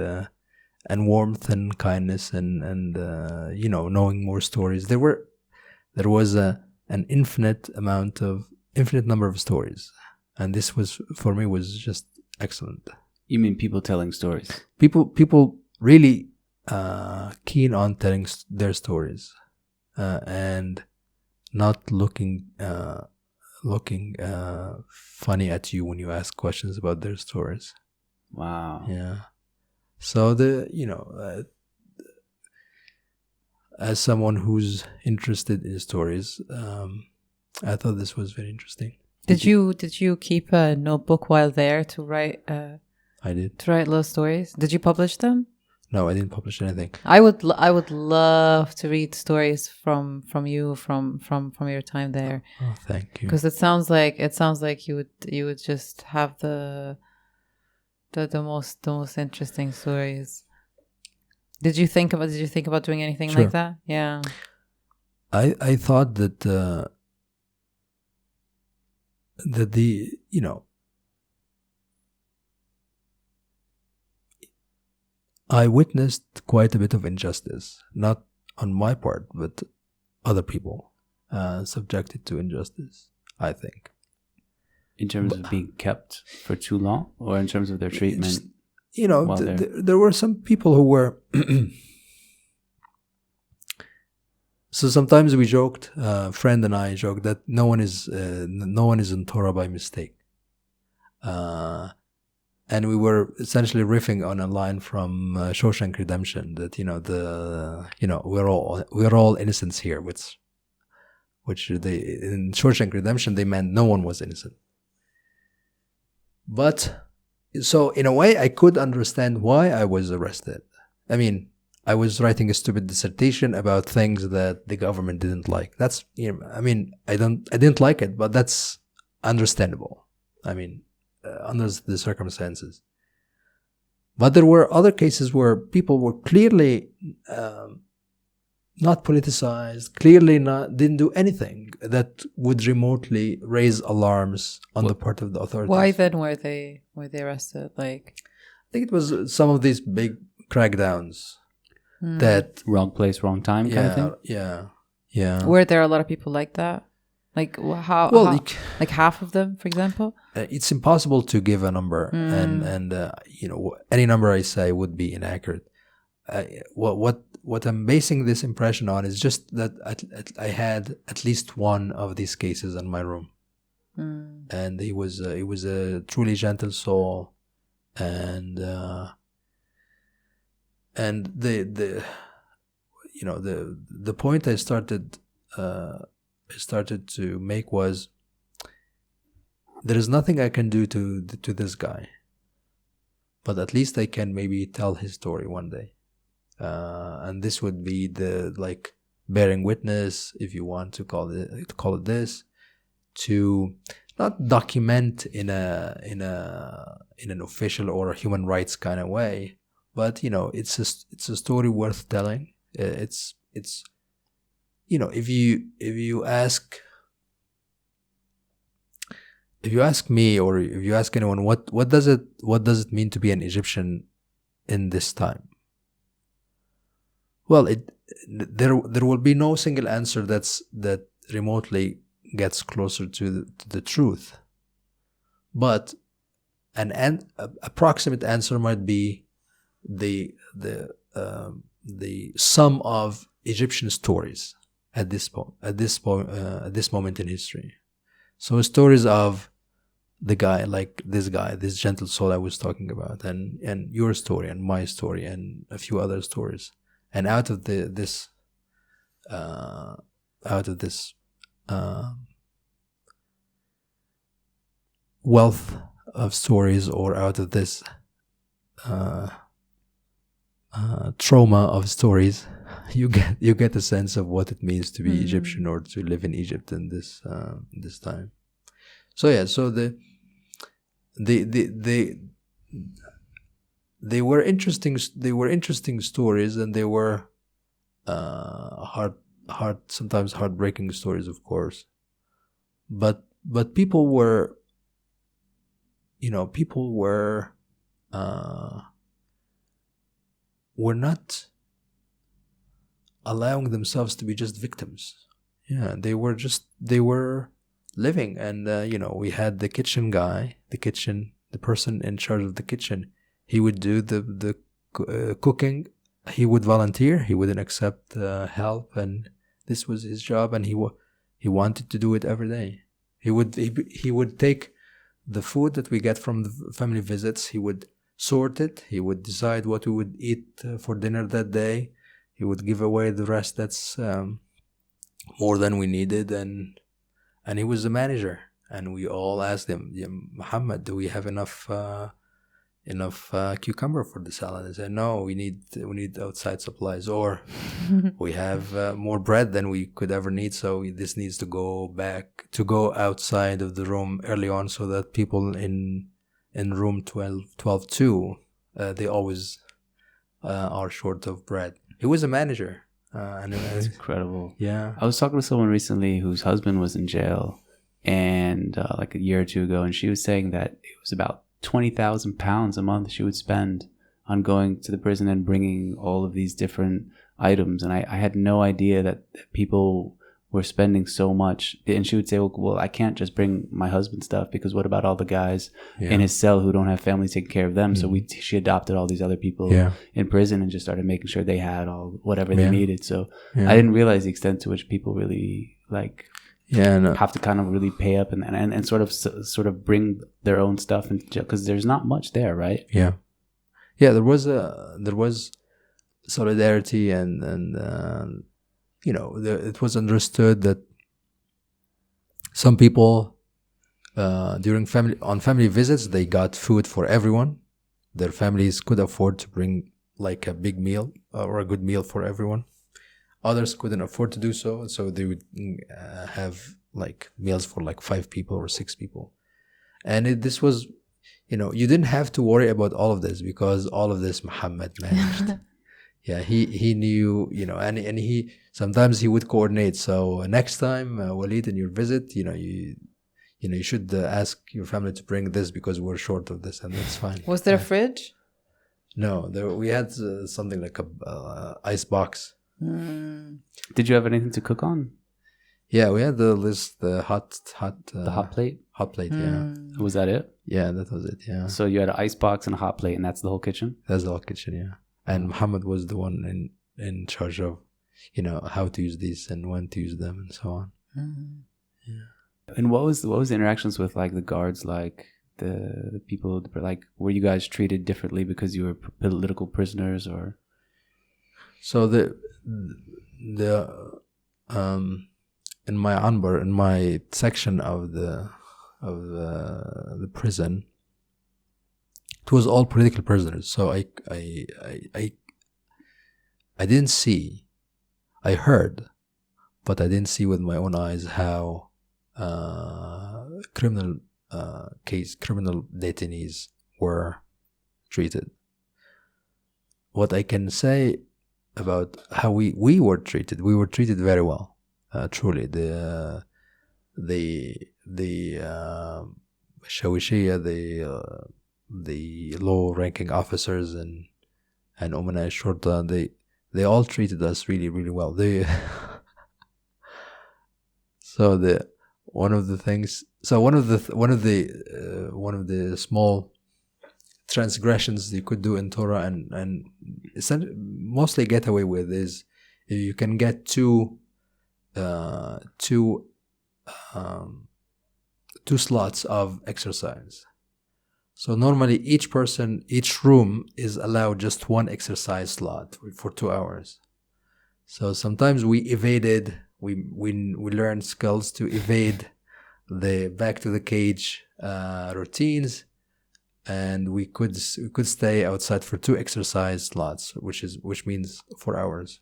warmth and kindness and knowing more stories. There was an infinite number of stories, and this was for me was just excellent. You mean people telling stories? People really keen on telling their stories and not looking funny at you when you ask questions about their stories. Wow. Yeah. So as someone who's interested in stories, I thought this was very interesting. Did you keep a notebook while there to write? I did. To write little stories. Did you publish them? No, I didn't publish anything. I would love to read stories from you from your time there. Oh, thank you. Because it sounds like you would just have the most interesting stories. Did you think about doing anything Sure. like that? Yeah. I thought that I witnessed quite a bit of injustice, not on my part, but other people subjected to injustice, I think. In terms of being kept for too long, or in terms of their treatment? There were some people who were... So sometimes we joked, a friend and I joked that no one is in Torah by mistake. And we were essentially riffing on a line from Shawshank Redemption that we're all innocents here, which in Shawshank Redemption they meant no one was innocent. But so in a way I could understand why I was arrested. I mean, I was writing a stupid dissertation about things that the government didn't like. That's I didn't like it, but that's understandable. I mean, under the circumstances. But there were other cases where people were clearly not politicized, clearly didn't do anything that would remotely raise alarms on the part of the authorities. Why then were they arrested? Like, I think it was some of these big crackdowns that wrong place, wrong time kind of thing. Yeah. Were there a lot of people like that? Like like half of them, for example? It's impossible to give a number, and any number I say would be inaccurate. What I'm basing this impression on is just that I had at least one of these cases in my room, and he was a truly gentle soul, and the you know, the point I started to make was, there is nothing I can do to this guy, but at least I can maybe tell his story one day, and this would be the, like, bearing witness, if you want to call it this, to not document in an official or a human rights kind of way, but, you know, it's a story worth telling. It's you know, if you ask me, or if you ask anyone, what does it mean to be an Egyptian in this time? Well, there will be no single answer that remotely gets closer to the truth, but an approximate answer might be the sum of Egyptian stories at this moment in history. So stories of the guy, like this gentle soul I was talking about, and your story and my story and a few other stories, and out of this wealth of stories, or out of this trauma of stories, you get a sense of what it means to be Egyptian, or to live in Egypt in this time. So yeah, so they were interesting stories, and they were sometimes heartbreaking stories, of course, but people were not allowing themselves to be just victims. Yeah, they were living, and we had the kitchen guy, the person in charge of the kitchen. He would do the cooking. He would volunteer. He wouldn't accept help, and this was his job, and he wanted to do it every day. He would take the food that we get from the family visits. He would sort it. He would decide what we would eat for dinner that day. He would give away the rest that's more than we needed, and he was the manager. And we all asked him, Muhammad, do we have enough cucumber for the salad? He said, no, we need outside supplies, or we have more bread than we could ever need, so this needs to go outside of the room early on, so that people in room 12-2, they always are short of bread. He was a manager. That's incredible. Yeah. I was talking to someone recently whose husband was in jail, and like a year or two ago, and she was saying that it was about 20,000 pounds a month she would spend on going to the prison and bringing all of these different items. And I had no idea that people were spending so much. And she would say, well, I can't just bring my husband's stuff, because what about all the guys in his cell who don't have families taking care of them? So she adopted all these other people in prison and just started making sure they had all whatever they needed. So I didn't realize the extent to which people really have to kind of really pay up and sort of bring their own stuff into jail, because there's not much there, right? Yeah. There was solidarity, and it was understood that some people during family visits, they got food for everyone. Their families could afford to bring like a big meal or a good meal for everyone. Others couldn't afford to do so, so they would have like meals for like 5 people or 6 people. And this was, you didn't have to worry about all of this, because all of this Muhammad managed. Yeah, he knew, and he sometimes he would coordinate. So next time, Waleed, in your visit, you should ask your family to bring this, because we're short of this, and that's fine. Was there a fridge? No, we had something like a ice box. Did you have anything to cook on? Yeah, we had the hot the hot plate. Hot plate, yeah. Was that it? Yeah, that was it. Yeah. So you had an ice box and a hot plate, and that's the whole kitchen. That's the whole kitchen, yeah. And Muhammad was the one in charge of, how to use these and when to use them and so on. Yeah. And what was the interactions with like the guards, like the people, like were you guys treated differently because you were political prisoners, or? So in my anbar, in my section of the prison, it was all political prisoners. So I didn't see, I heard, but I didn't see with my own eyes how criminal detainees were treated. What I can say about how we were treated very well. Truly, the shawishiyya, the low-ranking officers and umana shurta, they all treated us really, really well. One of the small transgressions you could do in Torah and mostly get away with is you can get two slots of exercise. So normally each room is allowed just one exercise slot for 2 hours. So sometimes we learned skills to evade the back to the cage routines, and we could stay outside for 2 exercise slots, which means 4 hours.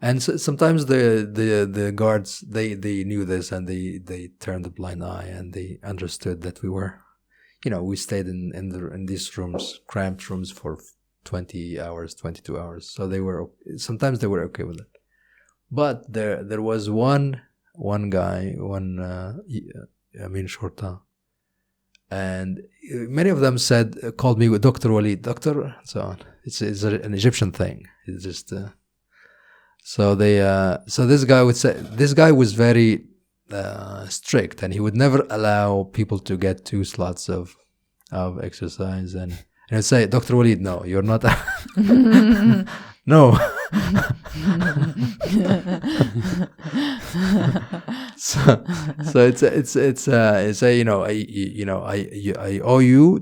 And so sometimes the guards they knew this, and they turned a blind eye, and they understood that we were, we stayed in these rooms, cramped rooms, for 20 hours, 22 hours. So sometimes they were okay with it. But there was one guy, Shorta, and many of them called me Dr. Waleed, doctor, and so on. It's an Egyptian thing. It's just so this guy would say, this guy was very strict, and he would never allow people to get 2 slots of exercise, and I'd say, Dr. Waleed, no, you're not. No. so it's I owe you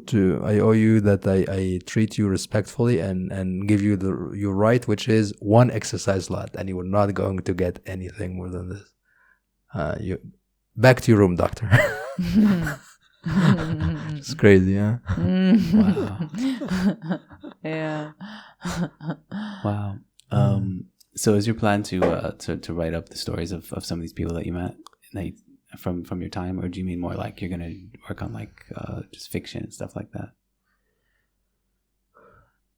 that I treat you respectfully and give you your right, which is 1 exercise slot, and you are not going to get anything more than this. You back to your room, doctor. It's crazy, huh? Wow. Yeah. Wow. So is your plan to write up the stories of some of these people that you met from your time, or do you mean more like you're gonna work on like just fiction and stuff like that?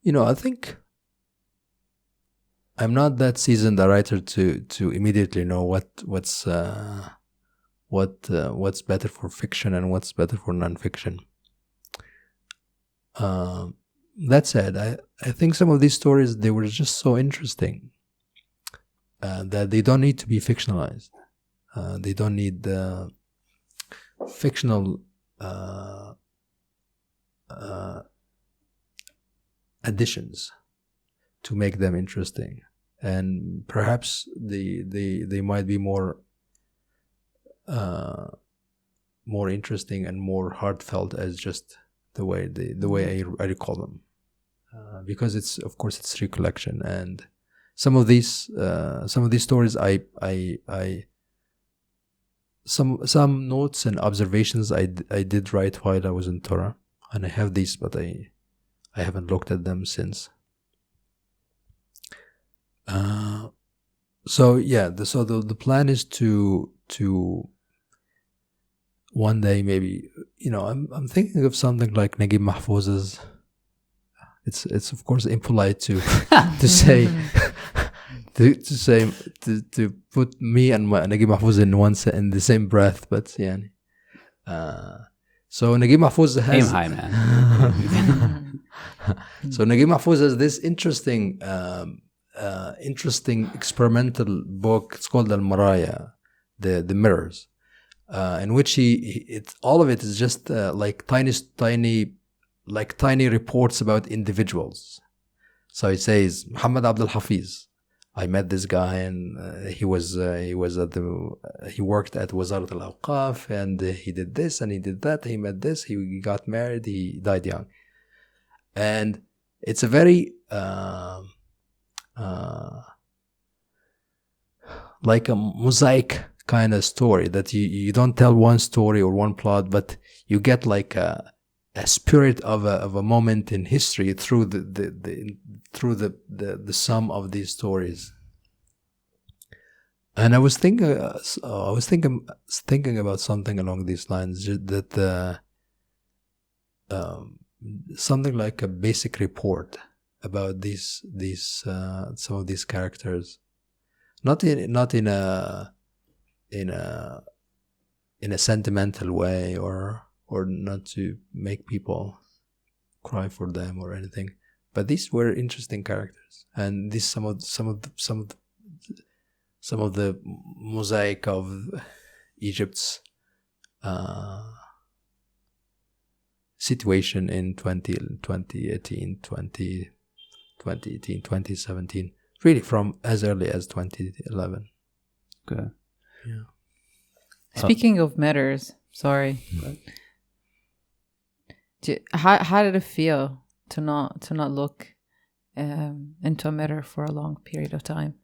I think I'm not that seasoned a writer to immediately know what's better for fiction and what's better for nonfiction. That said, I think some of these stories, they were just so interesting that they don't need to be fictionalized. They don't need fictional additions to make them interesting, and perhaps they might be more interesting and more heartfelt as just the way I recall them, because it's recollection, and some of these stories some notes and observations I did write while I was in Tora, and I have these, but I haven't looked at them since. So the plan is to one day, maybe, I'm thinking of something like Naguib Mahfouz's. It's of course impolite to say to put me and Naguib Mahfouz in the same breath, but yeah. So Naguib Mahfouz has aim high, man. So Naguib Mahfouz has this interesting experimental book. It's called Al Maraya, the mirrors, in which all of it is just like tiny reports about individuals. So he says Muhammad Abdul Hafiz, I met this guy, and he worked at Wazarat al-Awqaf, and he did this and he did that. He met this. He got married. He died young, and it's a very like a mosaic kind of story that you don't tell one story or one plot, but you get like a spirit of a moment in history through the sum of these stories. And I was thinking about something along these lines, that something like a basic report about these some of these characters, not in a sentimental way, or not to make people cry for them or anything, but these were interesting characters, and these some of the mosaic of Egypt's situation in 2018, 2017, really from as early as 2011. Okay. Yeah. Speaking of mirrors, sorry. How did it feel to not look into a mirror for a long period of time?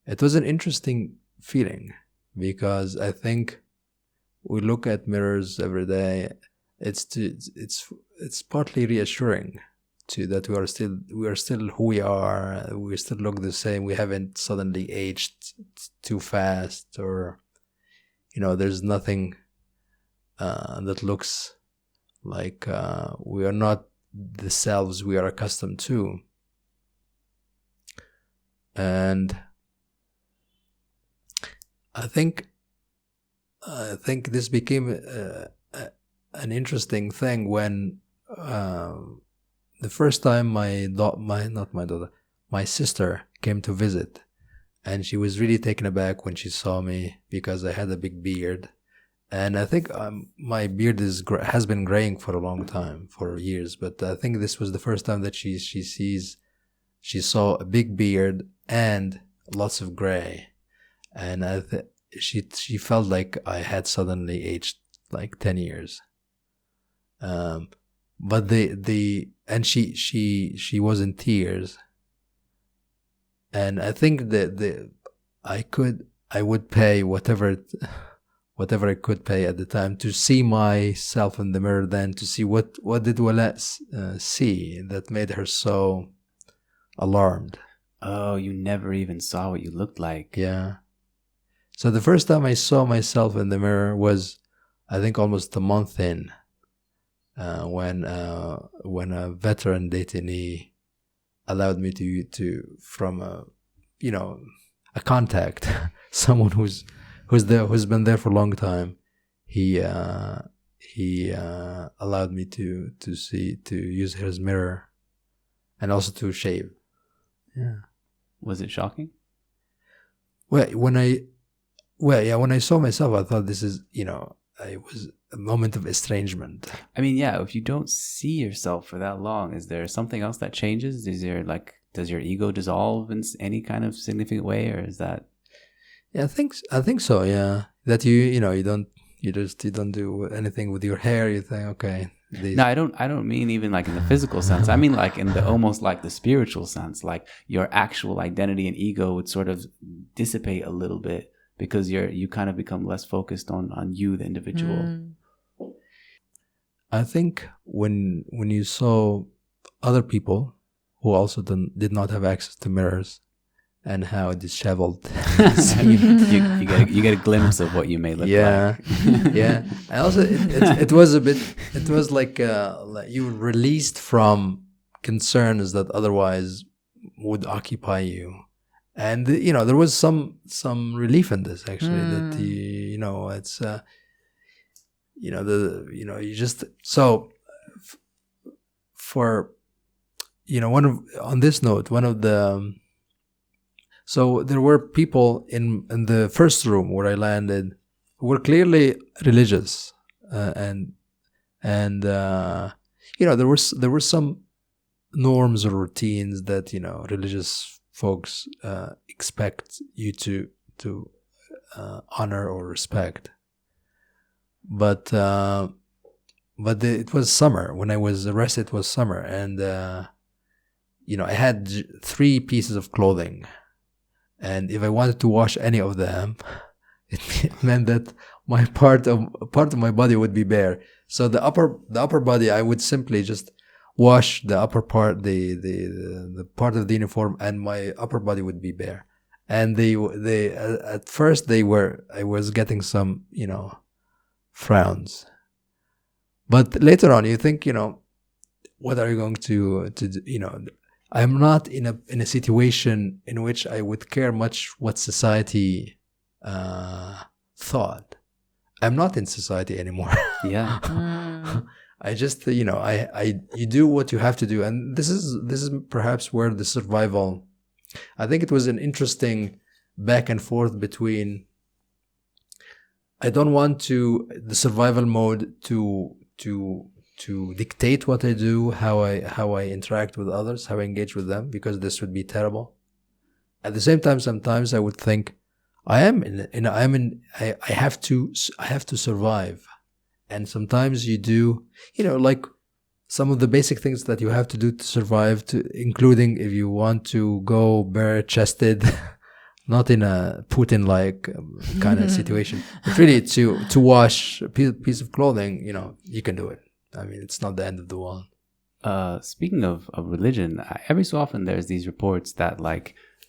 It was an interesting feeling, because I think we look at mirrors every day. It's partly reassuring that we are still who we are. We still look the same. We haven't suddenly aged too fast, or there's nothing that looks like we are not the selves we are accustomed to. And I think this became an interesting thing when the first time my sister came to visit, and she was really taken aback when she saw me because I had a big beard, and I think my beard has been graying for a long time, for years, but I think this was the first time that she saw a big beard and lots of gray, and she felt like I had suddenly aged like 10 years. But she was in tears, and I think that I would pay whatever I could pay at the time to see myself in the mirror, then to see what did Waleed see that made her so alarmed. Oh, you never even saw what you looked like. Yeah. So the first time I saw myself in the mirror was, I think, almost a month in, when a veteran detainee allowed me to from a contact, someone who's been there for a long time. He allowed me to use his mirror, and also to shave. Yeah. Was it shocking? When I saw myself, I thought this is, it was a moment of estrangement. I mean, yeah, if you don't see yourself for that long, is there something else that changes? Does your ego dissolve in any kind of significant way, or is that? Yeah, I think so. Yeah, that you don't do anything with your hair. You think, okay. No, I don't mean even like in the physical sense. I mean like in the almost like the spiritual sense, like your actual identity and ego would sort of dissipate a little bit, because you kind of become less focused on you, the individual. I think when you saw other people who also did not have access to mirrors, and how disheveled you get a glimpse of what you may look like. Yeah. And also it was like you were released from concerns that otherwise would occupy you. And there was some relief in this, actually, that it's you just, so for on this note, one of the so there were people in the first room where I landed who were clearly religious, and there were some norms or routines that religious folks expect you to honor or respect. But it was summer when I was arrested. It was summer, and I had 3 pieces of clothing, and if I wanted to wash any of them, it meant that my part of my body would be bare. So the upper body, I would simply just wash the upper part, the part of the uniform, and my upper body would be bare. And they at first I was getting some frowns, but later on you think, what are you going to do? I'm not in a situation in which I would care much what society thought. I'm not in society anymore. Yeah. I just you do what you have to do, and this is perhaps where the survival. I think it was an interesting back and forth between. I don't want the survival mode to dictate what I do, how I interact with others, how I engage with them, because this would be terrible. At the same time, sometimes I would think, I have to survive, and sometimes you do, like some of the basic things that you have to do to survive, including if you want to go bare-chested, not in a Putin-like kind of situation, but really to wash a piece of clothing, you can do it. I mean, it's not the end of the world. Speaking of religion, every so often there's these reports that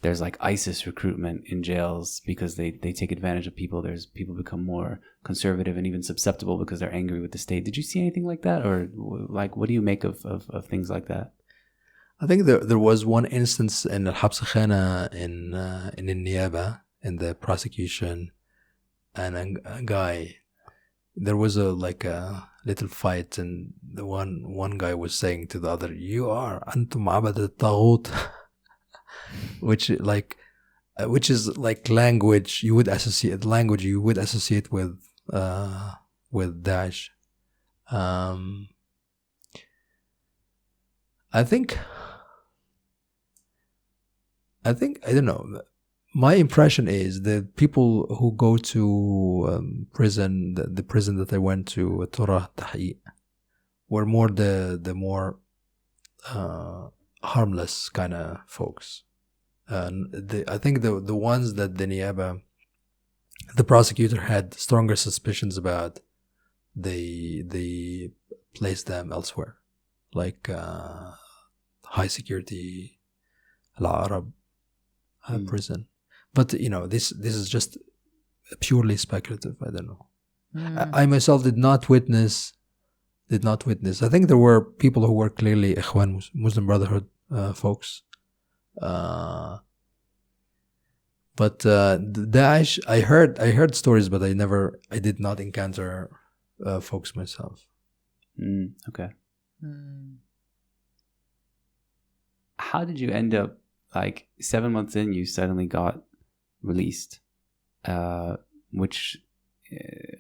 there's ISIS recruitment in jails because they take advantage of people. There's people become more conservative and even susceptible because they're angry with the state. Did you see anything like that, or what do you make of things like that? I think there was one instance in Al-Habs Khana in Niyaba, in the prosecution, and a guy. There was a little fight, and the one guy was saying to the other, "You are antum abad al-taghut," which is language you would associate with Daesh. I think I don't know. My impression is that people who go to prison, the prison that I went to, Tora, were more the more harmless kind of folks. I think the ones that the prosecutor had stronger suspicions about, they placed them elsewhere, like high security Al-Arab prison. But this is just purely speculative. I don't know. I myself did not witness. I think there were people who were clearly Ikhwan, Muslim Brotherhood folks. But Daesh, I heard stories, but I did not encounter folks myself. Okay. How did you end up 7 months in? You suddenly got released, which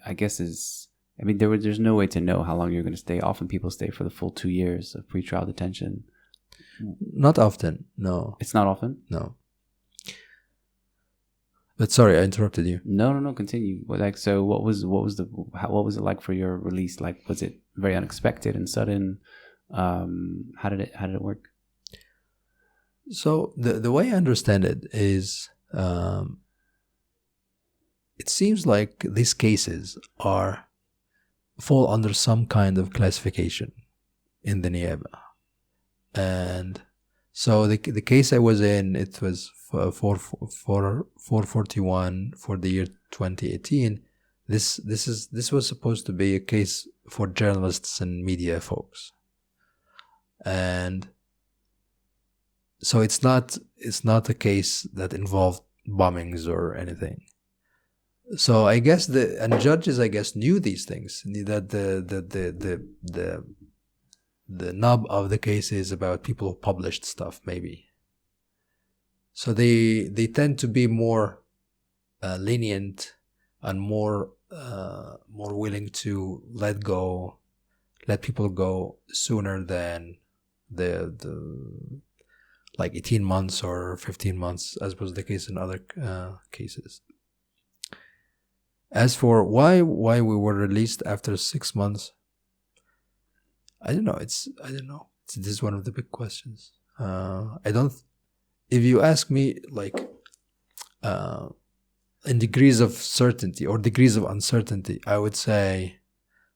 I guess is. I mean, there's no way to know how long you're going to stay. Often people stay for the full 2 years of pretrial detention. Not often, no. It's not often? No. But sorry, I interrupted you. No, continue. So what was it like for your release? Was it very unexpected and sudden? How did it work? So the way I understand it is, it seems like these cases fall under some kind of classification in the Niyaba. And so the case I was in, it was 441 for the year 2018. This was supposed to be a case for journalists and media folks. And so it's not a case that involved bombings or anything. So I guess and judges, I guess, knew these things, that the nub of the case is about people who published stuff, maybe. So they tend to be more lenient and more willing to let people go sooner than like 18 months or 15 months, as was the case in other cases. As for why we were released after 6 months, I don't know. This is one of the big questions. If you ask me, like, in degrees of certainty or degrees of uncertainty, I would say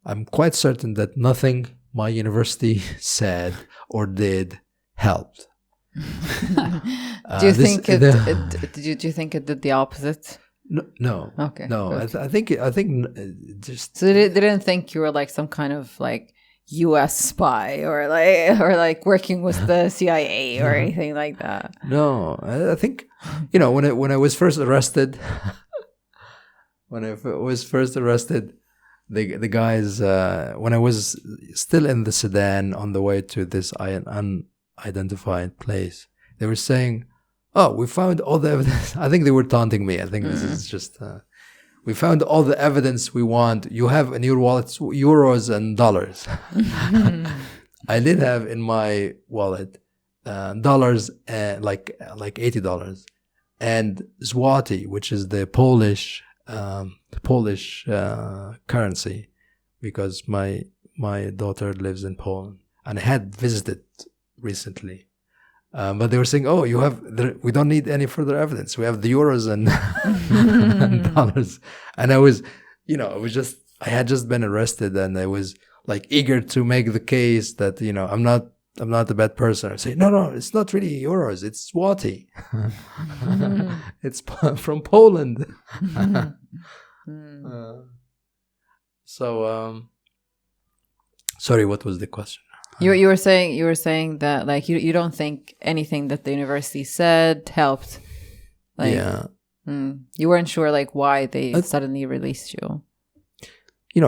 I'm quite certain that nothing my university said or did helped. Do you think it did the opposite? No. Okay. No, I think just. So they didn't think you were like some kind of like U.S. spy or like working with the CIA or anything like that. No, I think, when I was first arrested, the guys, when I was still in the sedan on the way to this unidentified place, they were saying, "Oh, we found all the evidence." I think they were taunting me. I think this is just, we found all the evidence we want. You have in your wallet euros and dollars. I did have in my wallet dollars, like $80, and zloty, which is the Polish currency, because my daughter lives in Poland, and I had visited recently. But they were saying, "Oh, we don't need any further evidence. We have the euros and, and dollars." And I had just been arrested, and I was like eager to make the case that, I'm not a bad person. I say, no, it's not really euros. It's zloty. It's from Poland. Sorry, what was the question? You were saying that like you don't think anything that the university said helped. Like, yeah. You weren't sure like why they suddenly released you.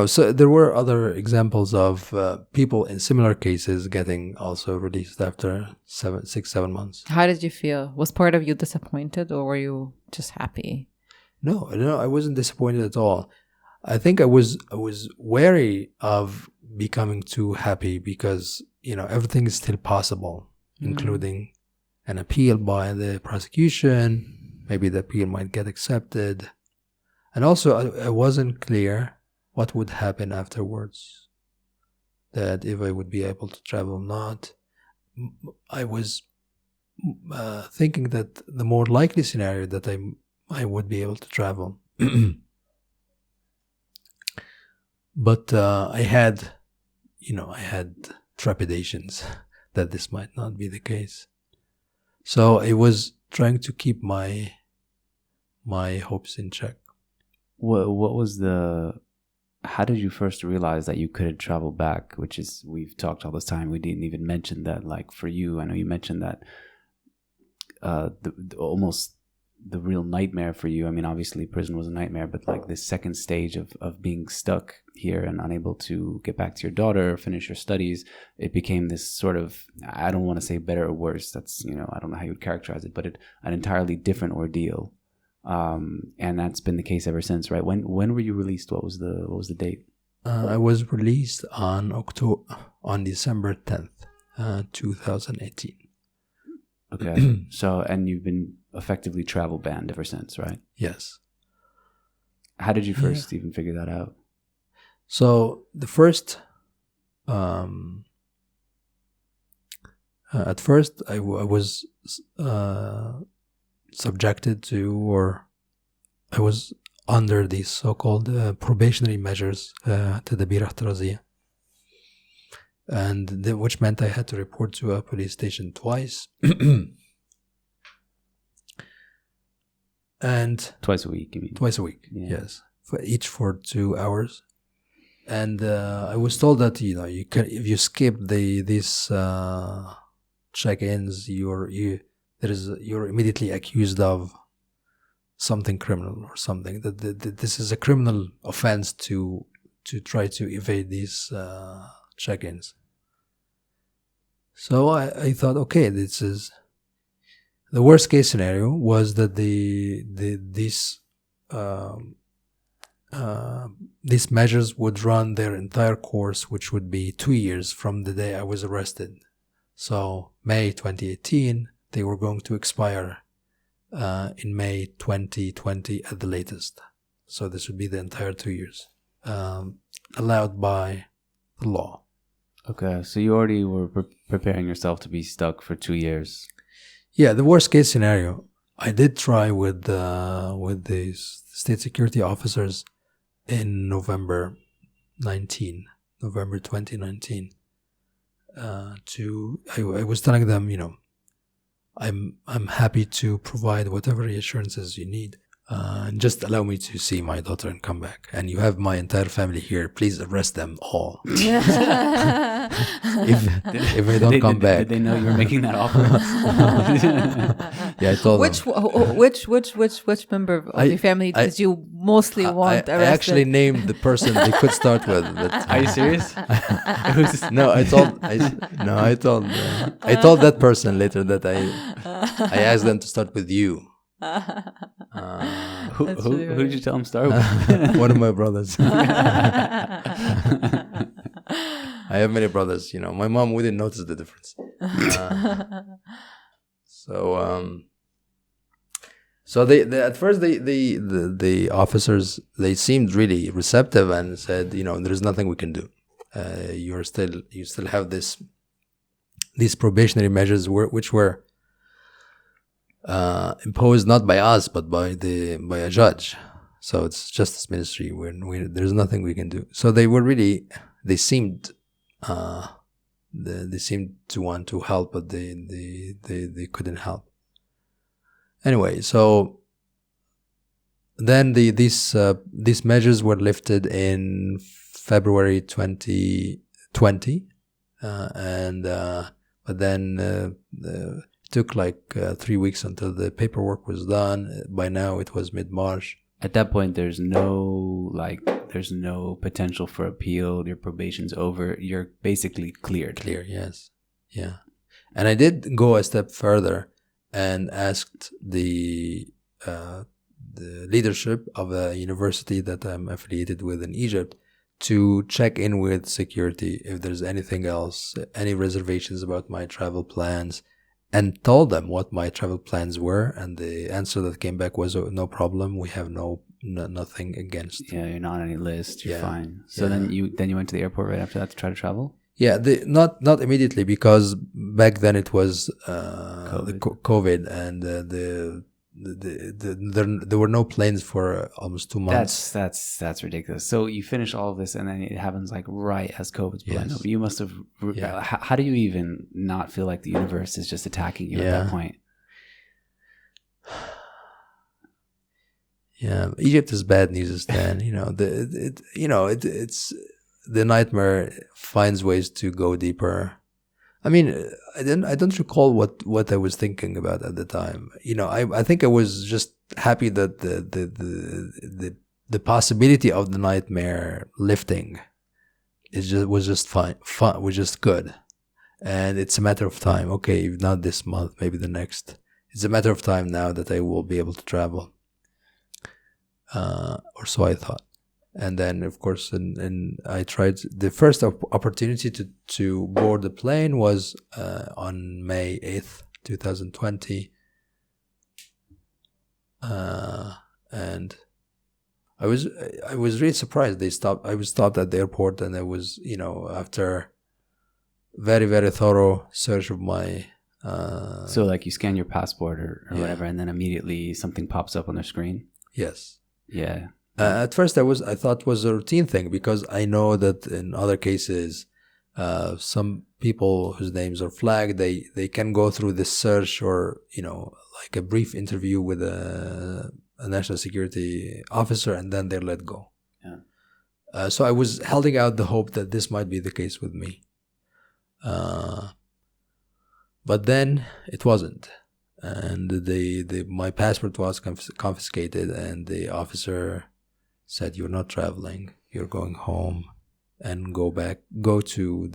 So there were other examples of people in similar cases getting also released after 6-7 months. How did you feel? Was part of you disappointed, or were you just happy? No, I wasn't disappointed at all. I think I was wary of becoming too happy because, everything is still possible, including an appeal by the prosecution. Maybe the appeal might get accepted. And also, I wasn't clear what would happen afterwards, that if I would be able to travel or not. I was thinking that the more likely scenario that I would be able to travel. But I had trepidations that this might not be the case. So I was trying to keep my hopes in check. How did you first realize that you couldn't travel back? Which is, we've talked all this time. We didn't even mention that, like, for you, I know you mentioned that almost the real nightmare for you. I mean, obviously prison was a nightmare, but like this second stage of being stuck here and unable to get back to your daughter, finish your studies, it became this sort of, I don't want to say better or worse. That's, I don't know how you would characterize it, but an entirely different ordeal. And that's been the case ever since, right? When were you released? What was the date? I was released on December 10th, 2018. Okay. So, and you've been effectively travel banned ever since, right? Yes. How did you first even figure that out? So the first, at first I was subjected to, or I was under these so-called probationary measures to the Bira Ihtiraziyya, and which meant I had to report to a police station twice. And twice a week, you mean? Twice a week, yeah. Yes, each for 2 hours. And I was told that you can, if you skip these check-ins, you're immediately accused of something criminal or something. That this is a criminal offense to try to evade these check-ins. So I thought, okay, this is the worst case scenario. Was that these measures would run their entire course, which would be 2 years from the day I was arrested. So May 2018, they were going to expire in May 2020 at the latest. So this would be the entire 2 years allowed by the law. Okay, so you already were preparing yourself to be stuck for 2 years. Yeah, the worst case scenario. I did try with the state security officers in November 2019. I was telling them, I'm happy to provide whatever reassurances you need. Just allow me to see my daughter and come back. And you have my entire family here. Please arrest them all. if I don't come back. Did they know you were making that offer? Yeah, I told them. Which member of your family did you mostly want arrested? I actually named the person they could start with. But, Are you serious? I told that person later that I asked them to start with you. Who did you tell him start with? One of my brothers. I have many brothers. My mom wouldn't notice the difference. So they at first the officers, they seemed really receptive and said, there's nothing we can do. You still have these probationary measures which were imposed not by us but by a judge. So it's justice ministry. There's nothing we can do. So they seemed to want to help, but they couldn't help. Anyway, so then these measures were lifted in February 2020, but then it took like 3 weeks until the paperwork was done. By now, it was mid-March. At that point, there's no potential for appeal. Your probation's over. You're basically cleared. Clear, yes, yeah. And I did go a step further and asked the leadership of a university that I'm affiliated with in Egypt to check in with security if there's anything else, any reservations about my travel plans, and told them what my travel plans were. And the answer that came back was, no problem. We have nothing against. Yeah, you're not on any list. You're fine. So yeah. then you went to the airport right after that to try to travel? Yeah, not immediately, because back then it was COVID, and there were no planes for almost 2 months. That's ridiculous. So you finish all of this, and then it happens like right as COVID's blowing up. You must have. Yeah. How do you even not feel like the universe is just attacking you at that point? Yeah, Egypt is bad news, Stan. It's the nightmare finds ways to go deeper. I mean, I don't recall what I was thinking about at the time. I think I was just happy that the possibility of the nightmare lifting was just fine, was just good, and it's a matter of time. Okay, if not this month, maybe the next. It's a matter of time now that I will be able to travel, or so I thought. And then, of course, and I tried. The first opportunity to board the plane was on May 8th, 2020. And I was really surprised. I was stopped at the airport, and I was, after very, very thorough search of my. So like you scan your passport or whatever, and then immediately something pops up on the screen? Yes. Yeah. At first, I thought it was a routine thing, because I know that in other cases, some people whose names are flagged, they can go through this search, or like a brief interview with a national security officer, and then they're let go. Yeah. So I was holding out the hope that this might be the case with me, but then it wasn't, and my passport was confiscated, and the officer said, "You're not traveling. You're going home, and go to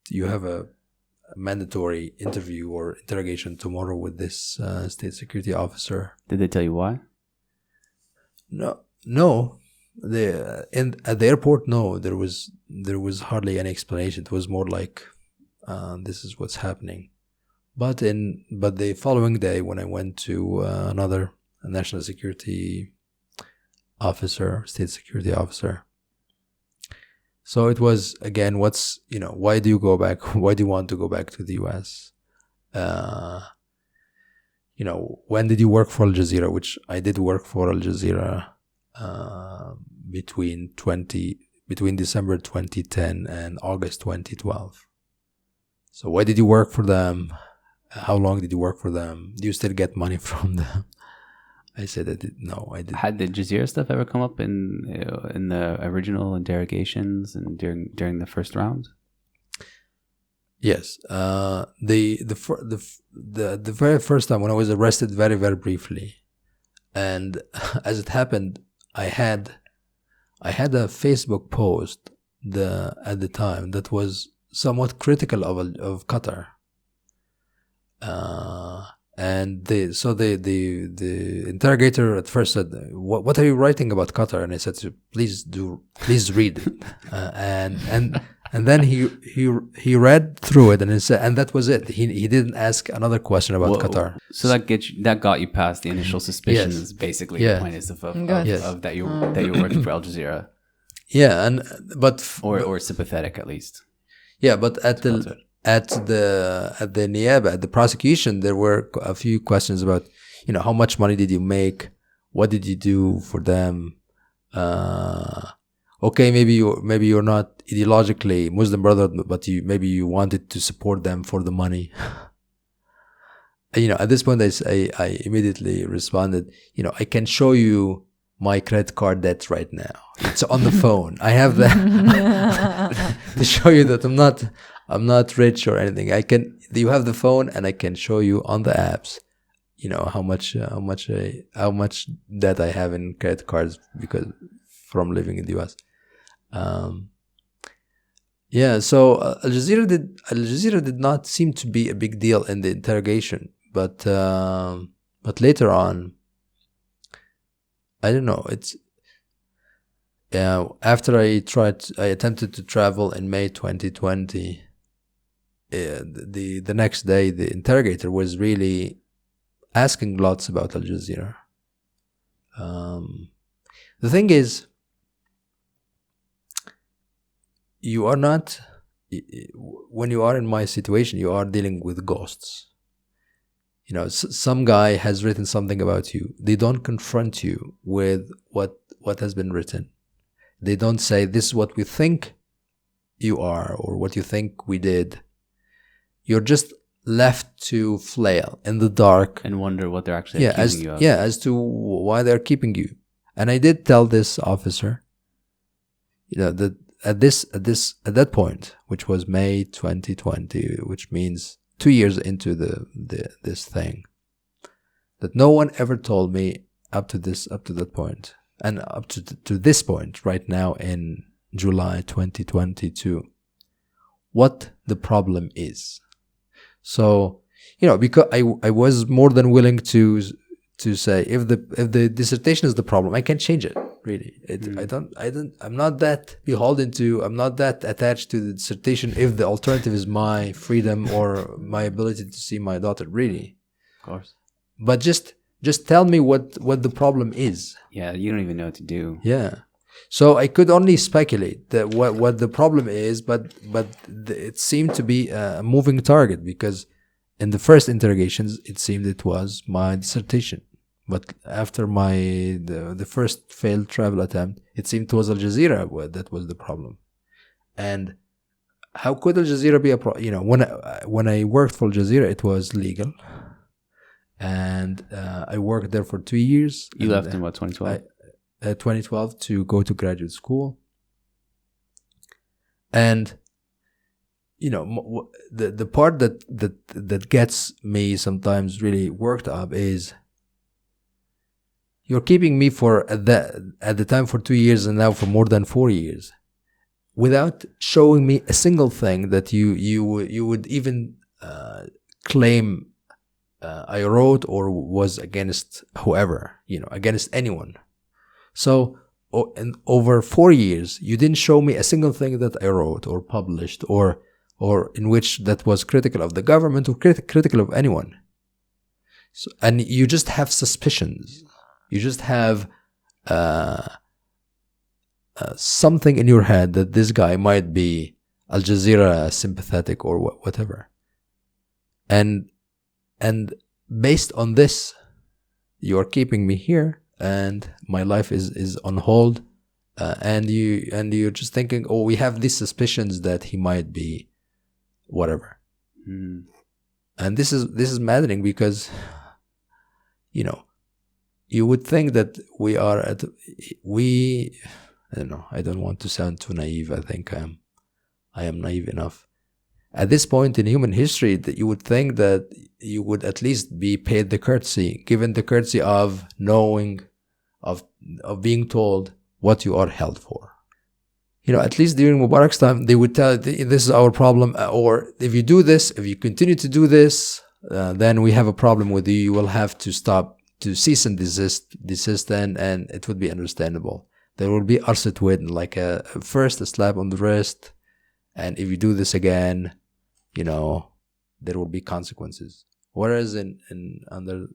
you have a mandatory interview or interrogation tomorrow with this state security officer." Did they tell you why? No. At the airport, no. There was hardly any explanation. It was more like, this is what's happening. But the following day, when I went to another national security officer, state security officer, so it was again, why do you go back? Why do you want to go back to the U.S.? When did you work for Al Jazeera? Which I did work for Al Jazeera between December 2010 and August 2012. So why did you work for them? How long did you work for them? Do you still get money from them? I said no, I didn't. Had the Jazeera stuff ever come up in the original interrogations and during the first round? Yes. The very first time when I was arrested, very, very briefly, and as it happened, I had a Facebook post at the time that was somewhat critical of Qatar. And the interrogator at first said, "What are you writing about Qatar?" And I said, "Please read it." And then he read through it, and it said, and that was it. He didn't ask another question about Qatar. So that got you past the initial suspicions. Yes. Basically, Yeah. the point is of Yes. that you're working for Al Jazeera. Yeah, or sympathetic at least. Yeah, but at the Niyaba, at the prosecution, there were a few questions about, how much money did you make? What did you do for them? Okay, maybe you're not ideologically Muslim Brotherhood, but maybe you wanted to support them for the money. At this point, I immediately responded, I can show you my credit card debt right now. It's on the phone. I have that to show you that I'm not rich or anything. You have the phone, and I can show you on the apps, how much debt I have in credit cards from living in the US. So Al Jazeera did not seem to be a big deal in the interrogation, but later on, I don't know. It's after I attempted to travel in May 2020. The next day, the interrogator was really asking lots about Al Jazeera. The thing is, you are not, when you are in my situation, you are dealing with ghosts. Some guy has written something about you. They don't confront you with what has been written. They don't say, this is what we think you are, or what you think we did. You're just left to flail in the dark and wonder what they're actually accusing you of. Yeah, as to why they're keeping you. And I did tell this officer, that at that point, which was May 2020, which means 2 years into this thing, that no one ever told me up to that point, and up to this point right now in July 2022, what the problem is. So, because I was more than willing to say, if the dissertation is the problem, I can change it. Really, I'm not that beholden to. I'm not that attached to the dissertation. If the alternative is my freedom or my ability to see my daughter, really, of course. But just tell me what the problem is. Yeah, you don't even know what to do. Yeah. So I could only speculate that what the problem is, but it seemed to be a moving target, because in the first interrogations it seemed it was my dissertation, but after the first failed travel attempt, it seemed it was Al Jazeera that was the problem. And how could Al Jazeera be a problem? When I worked for Al Jazeera, it was legal, and I worked there for 2 years. You left in what, 2012? 2012 to go to graduate school. And the part that gets me sometimes really worked up is, you're keeping me at the time for 2 years, and now for more than 4 years, without showing me a single thing that you would even claim I wrote or was against whoever, against anyone. So, in over 4 years, you didn't show me a single thing that I wrote or published or or in which that was critical of the government or critical of anyone. So, and you just have suspicions. You just have something in your head that this guy might be Al Jazeera sympathetic or whatever. And based on this, you are keeping me here, and my life is on hold. And you're just thinking, oh, we have these suspicions that he might be whatever. And this is maddening, because you would think that I don't know, I don't want to sound too naive. I think I am naive enough. At this point in human history, that you would think that you would at least be paid the courtesy, given the courtesy of knowing, of being told what you are held for. At least during Mubarak's time, they would tell, this is our problem, or if you do this, if you continue to do this, then we have a problem with you. You will have to stop, to cease and desist, and it would be understandable. There will be arset win, like first a slap on the wrist, and if you do this again, there will be consequences. Whereas under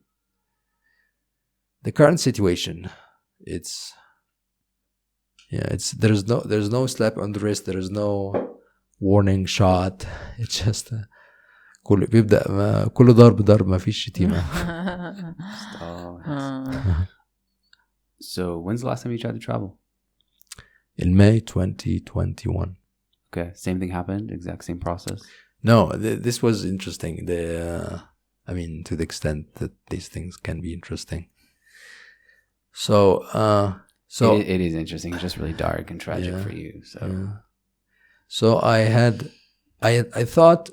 the current situation, there's no slap on the wrist, there is no warning shot. It's just كله ضرب ما فيش شتيمة. So when's the last time you tried to travel? In May 2021. Okay, same thing happened, exact same process. No, this was interesting. To the extent that these things can be interesting. So it is interesting. It's just really dark and tragic for you. So I thought,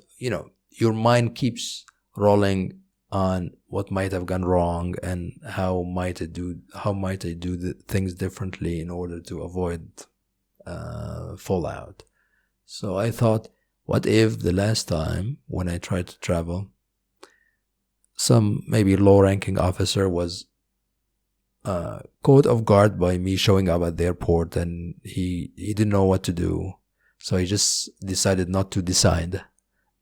your mind keeps rolling on what might have gone wrong and how might I do the things differently in order to avoid fallout. So I thought, what if the last time when I tried to travel, some maybe low-ranking officer was caught off guard by me showing up at the airport, and he didn't know what to do, so he just decided not to decide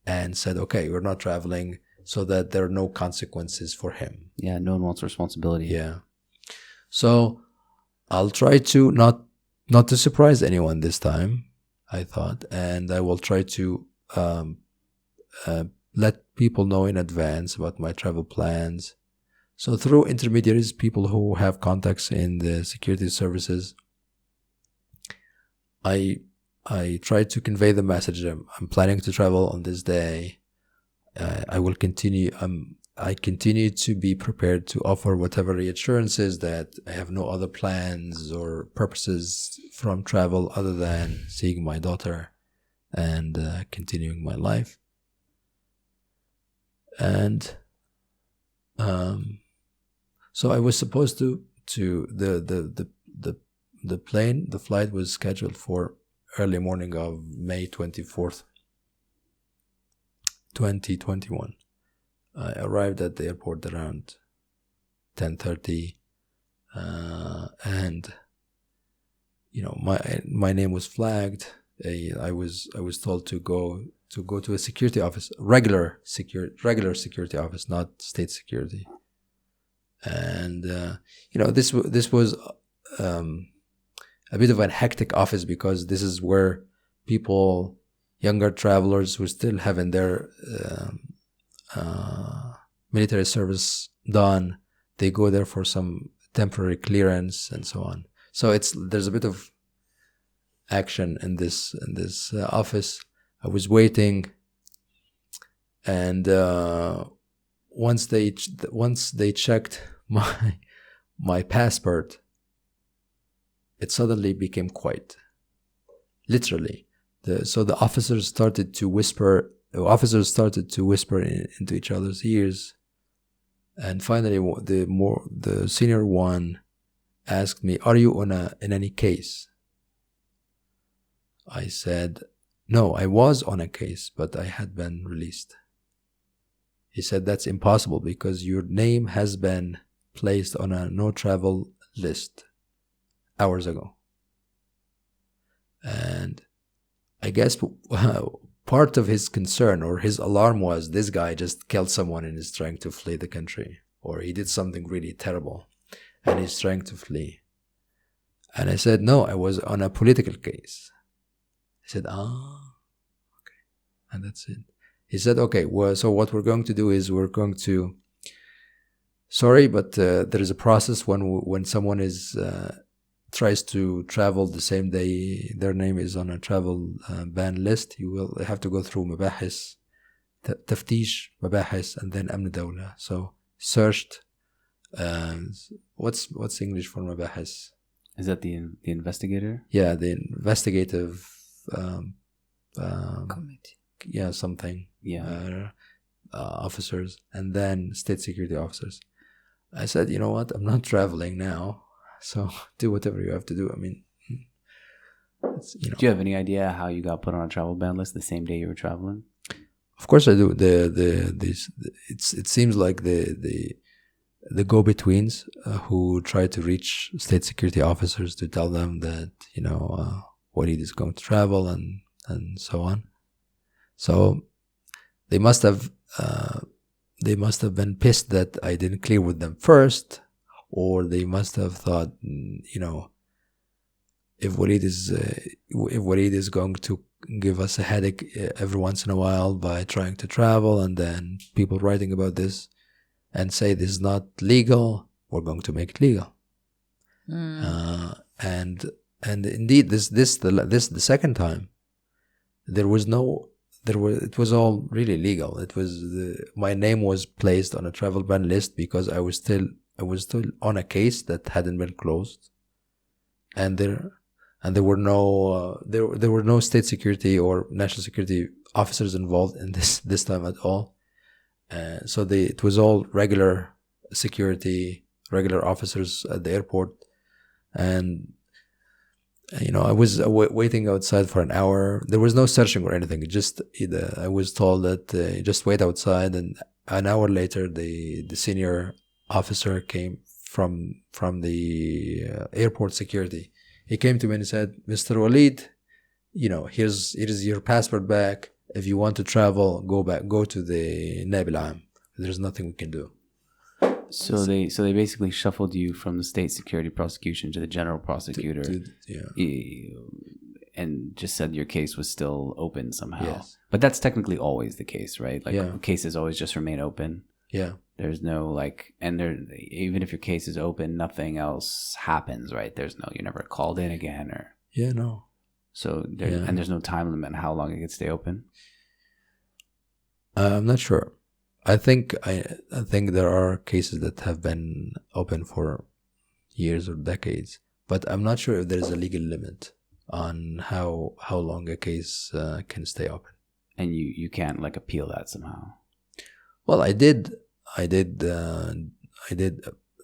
and said, okay, we're not traveling, so that there are no consequences for him. Yeah, no one wants responsibility. Yeah. So I'll try to not to surprise anyone this time, I thought, and I will try to let people know in advance about my travel plans. So through intermediaries, people who have contacts in the security services, I try to convey the message. I'm planning to travel on this day. I will continue. I continue to be prepared to offer whatever reassurances that I have no other plans or purposes from travel other than seeing my daughter and continuing my life. And so I was supposed to the flight was scheduled for early morning of May 24th, 2021. I arrived at the airport around 10:30, and my name was flagged. I was told to go to a security office, regular security office, not state security. And this was a bit of a hectic office, because this is where people, younger travelers who still having their military service done, they go there for some temporary clearance and so on. So there's a bit of action in this office. I was waiting, and once they checked my passport, it suddenly became quiet. Literally, so the officers started to whisper into each other's ears, and finally, the senior one asked me, "Are you in any case?" I said, "No, I was on a case, but I had been released." He said, "That's impossible, because your name has been placed on a no travel list hours ago." And I guess part of his concern or his alarm was this guy just killed someone and is trying to flee the country, or he did something really terrible and he's trying to flee. And I said, no, I was on a political case. He said, okay. And that's it. He said, okay, well, so what we're going to do is we're going to, sorry, but there is a process when someone is tries to travel the same day their name is on a travel ban list, you will have to go through مباحث, تفتيش, مباحث, and then أمن دولة. So searched. What's English for مباحث? Is that the investigator? Yeah, the investigative Committee. Yeah, something. Yeah. Officers, and then state security officers. I said, you know what? I'm not traveling now, so do whatever you have to do. I mean, it's, you know. Do you have any idea how you got put on a travel ban list the same day you were traveling? Of course I do. It seems like the go-betweens who try to reach state security officers to tell them that, you know, Waleed is going to travel and so on. So they must have been pissed that I didn't clear with them first, or they must have thought, you know, if Waleed is going to give us a headache every once in a while by trying to travel, and then people writing about this and say this is not legal, we're going to make it legal. And indeed, this the second time, it was all really legal. It was my name was placed on a travel ban list because I was still on a case that hadn't been closed, and there were no state security or national security officers involved in this time at all. So it was all regular security, regular officers at the airport, and you know, I was waiting outside for an hour. There was no searching or anything. I was told that just wait outside, and an hour later, the senior officer came from the airport security. He came to me and said, "Mr. Waleed, you know, here's your passport back. If you want to travel, go to the Naib al-Am. There's nothing we can do." So they basically shuffled you from the state security prosecution to the general prosecutor, and just said your case was still open somehow. Yes. But that's technically always the case, right? Like, yeah. Cases always just remain open. Yeah. There's no even if your case is open, nothing else happens, right? You're never called in again, or No. So and there's no time limit on how long it can stay open. I'm not sure. I think there are cases that have been open for years or decades, but I'm not sure if there is a legal limit on how long a case can stay open. And you can't like appeal that somehow. Well, I did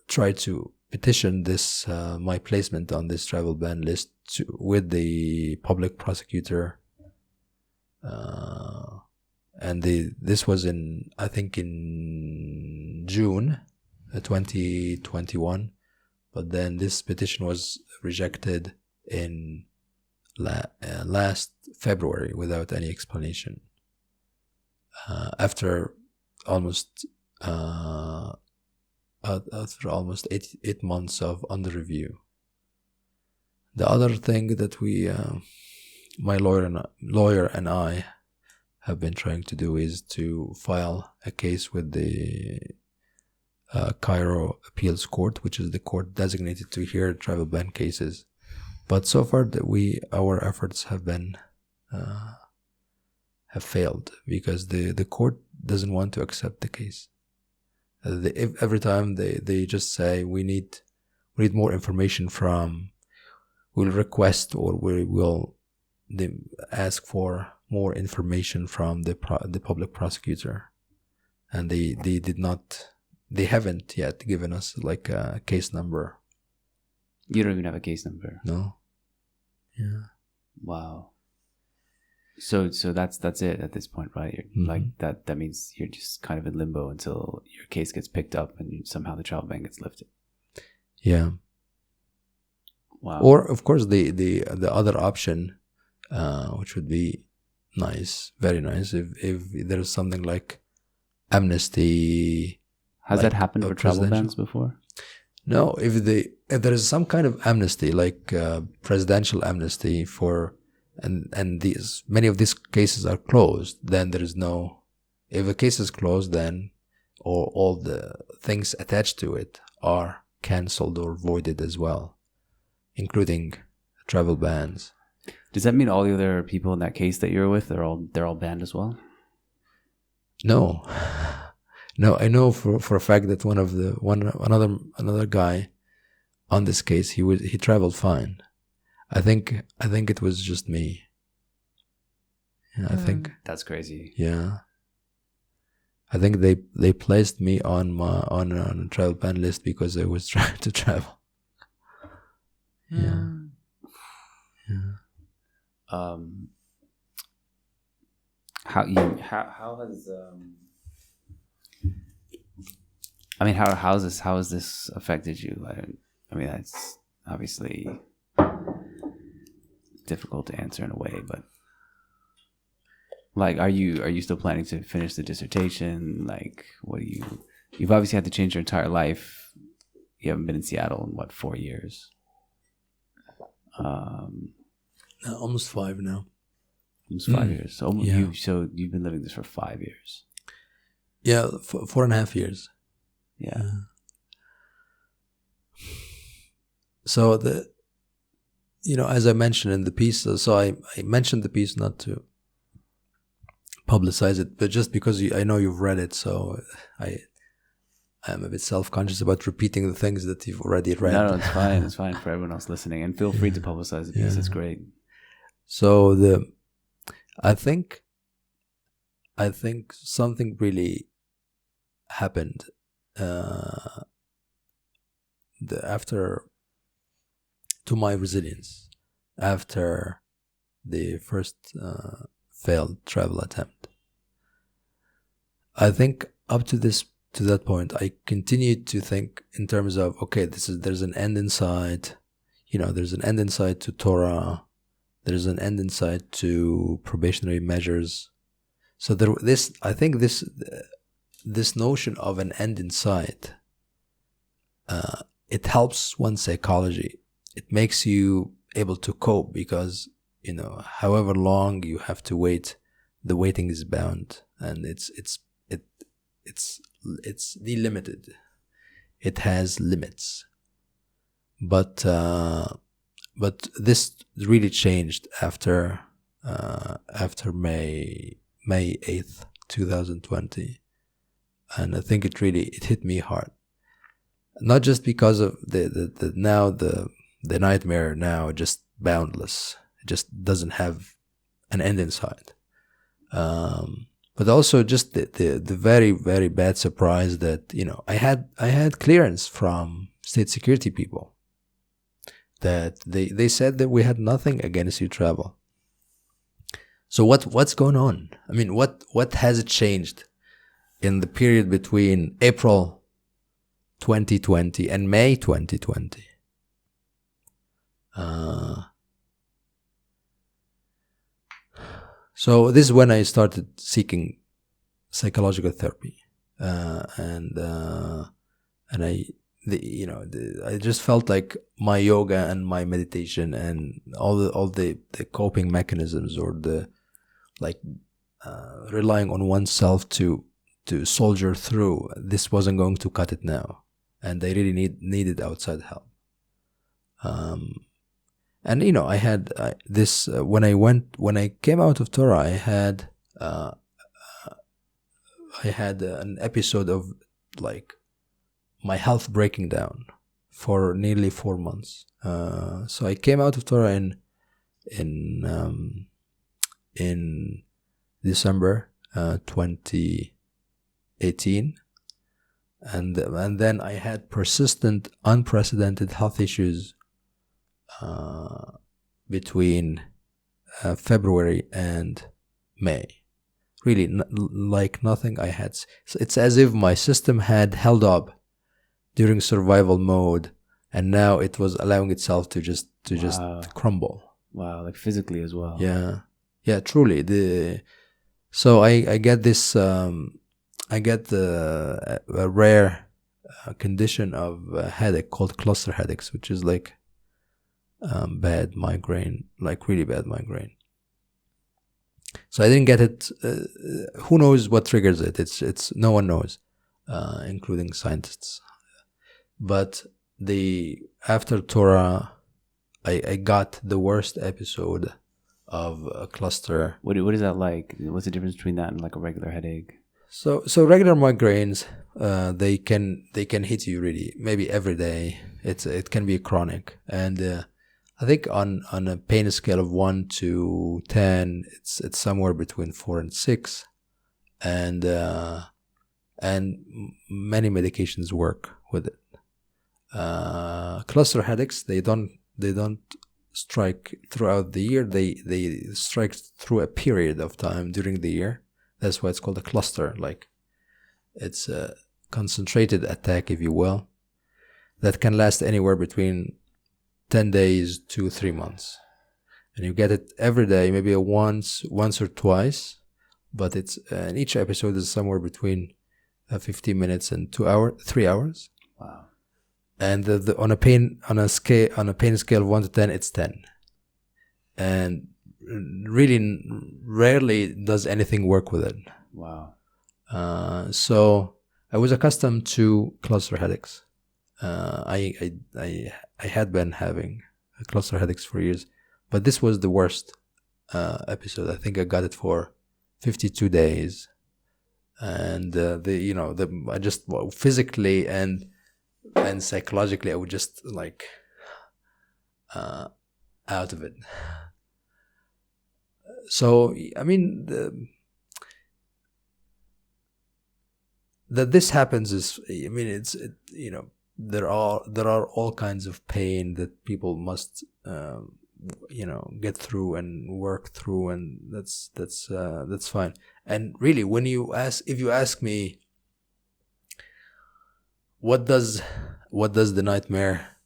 try to petition this my placement on this travel ban list with the public prosecutor. And this was in June 2021, but then this petition was rejected in last February without any explanation. After almost 8 months of under review. The other thing that my lawyer and I have been trying to do is to file a case with the Cairo Appeals Court, which is the court designated to hear travel ban cases. But so far our efforts have failed because the court doesn't want to accept the case. Every time they just say we need more information we'll request or they ask for more information from the public prosecutor, and they haven't yet given us like a case number. You don't even have a case number. No. Yeah. Wow. So that's it at this point, right? Like that means you're just kind of in limbo until your case gets picked up and somehow the travel ban gets lifted. Yeah. Wow. Or of course the other option, which would be nice, very nice. If there's something like amnesty, Has like, that happened for travel bans before? No, if there is some kind of amnesty, like presidential amnesty and these many of these cases are closed, then there is no. If a case is closed, then all the things attached to it are cancelled or voided as well, including travel bans. Does that mean all the other people in that case that you're with, they're all banned as well? No. No, I know for a fact that another guy on this case, he traveled fine. I think it was just me. Yeah, I think That's crazy. yeah. I think they placed me on a travel ban list because I was trying to travel. Yeah. Yeah. How has I mean, how has this affected you? I mean, that's obviously difficult to answer in a way, but like, are you still planning to finish the dissertation? Like, you've obviously had to change your entire life. You haven't been in Seattle in what, 4 years? Almost 5 now. Almost 5 years. So Yeah. You've been living this for 5 years. Yeah, 4.5 years. Yeah. So as I mentioned in the piece, so I mentioned the piece not to publicize it, but just because I know you've read it, so I'm a bit self-conscious about repeating the things that you've already read. No, it's fine. It's fine for everyone else listening, and feel free to publicize the piece. Yeah. It's great. So I think something really happened after to my resilience after the first failed travel attempt. I think up to that point, I continued to think in terms of, okay, there's an end in sight. There's an end in sight to Tora. There's an end in sight to probationary measures. So I think this notion of an end in sight, it helps one's psychology. It makes you able to cope because, however long you have to wait, the waiting is bound, and it's delimited. It has limits. But this really changed after May 8th, 2020. And I think it hit me hard. Not just because of the nightmare now just boundless. It just doesn't have an end in sight. But also just the very, very bad surprise that, I had clearance from state security people that they said that we had nothing against you travel. So what's going on? I mean, what has it changed in the period between April 2020 and May 2020? So this is when I started seeking psychological therapy, and I just felt like my yoga and my meditation and all the coping mechanisms, or the relying on oneself to soldier through, this wasn't going to cut it now, and I really needed outside help. And I had this when I came out of Tora, I had an episode of my health breaking down for nearly 4 months. So I came out of Tora in December 2018, and then I had persistent, unprecedented health issues between February and May. Really, like nothing I had. So it's as if my system had held up during survival mode, and now it was allowing itself to just crumble. Wow, like physically as well. Yeah. Yeah, truly. So I get this. I get a rare condition of headache called cluster headaches, which is like bad migraine, like really bad migraine. So I didn't get it. Who knows what triggers it? It's no one knows, including scientists. But after Tora, I got the worst episode of a cluster. What is that like? What's the difference between that and like a regular headache? So regular migraines, they can hit you really maybe every day. It can be chronic, and I think on a pain scale of 1 to 10, it's somewhere between 4 and 6, and many medications work with it. Cluster headaches, they don't strike throughout the year. They strike through a period of time during the year. That's why it's called a cluster. Like, it's a concentrated attack, if you will, that can last anywhere between 10 days to 3 months. And you get it every day, maybe once or twice, but and each episode is somewhere between 15 minutes and 3 hours. Wow. And on a pain scale of 1 to 10, it's 10. And really rarely does anything work with it. Wow. So I was accustomed to cluster headaches. I had been having cluster headaches for years, but this was the worst episode. I think I got it for 52 days, and I just physically and psychologically I would just like out of it. So I mean, that this happens is, I mean, there are all kinds of pain that people must get through and work through, and that's fine. And really, if you ask me, what does the nightmare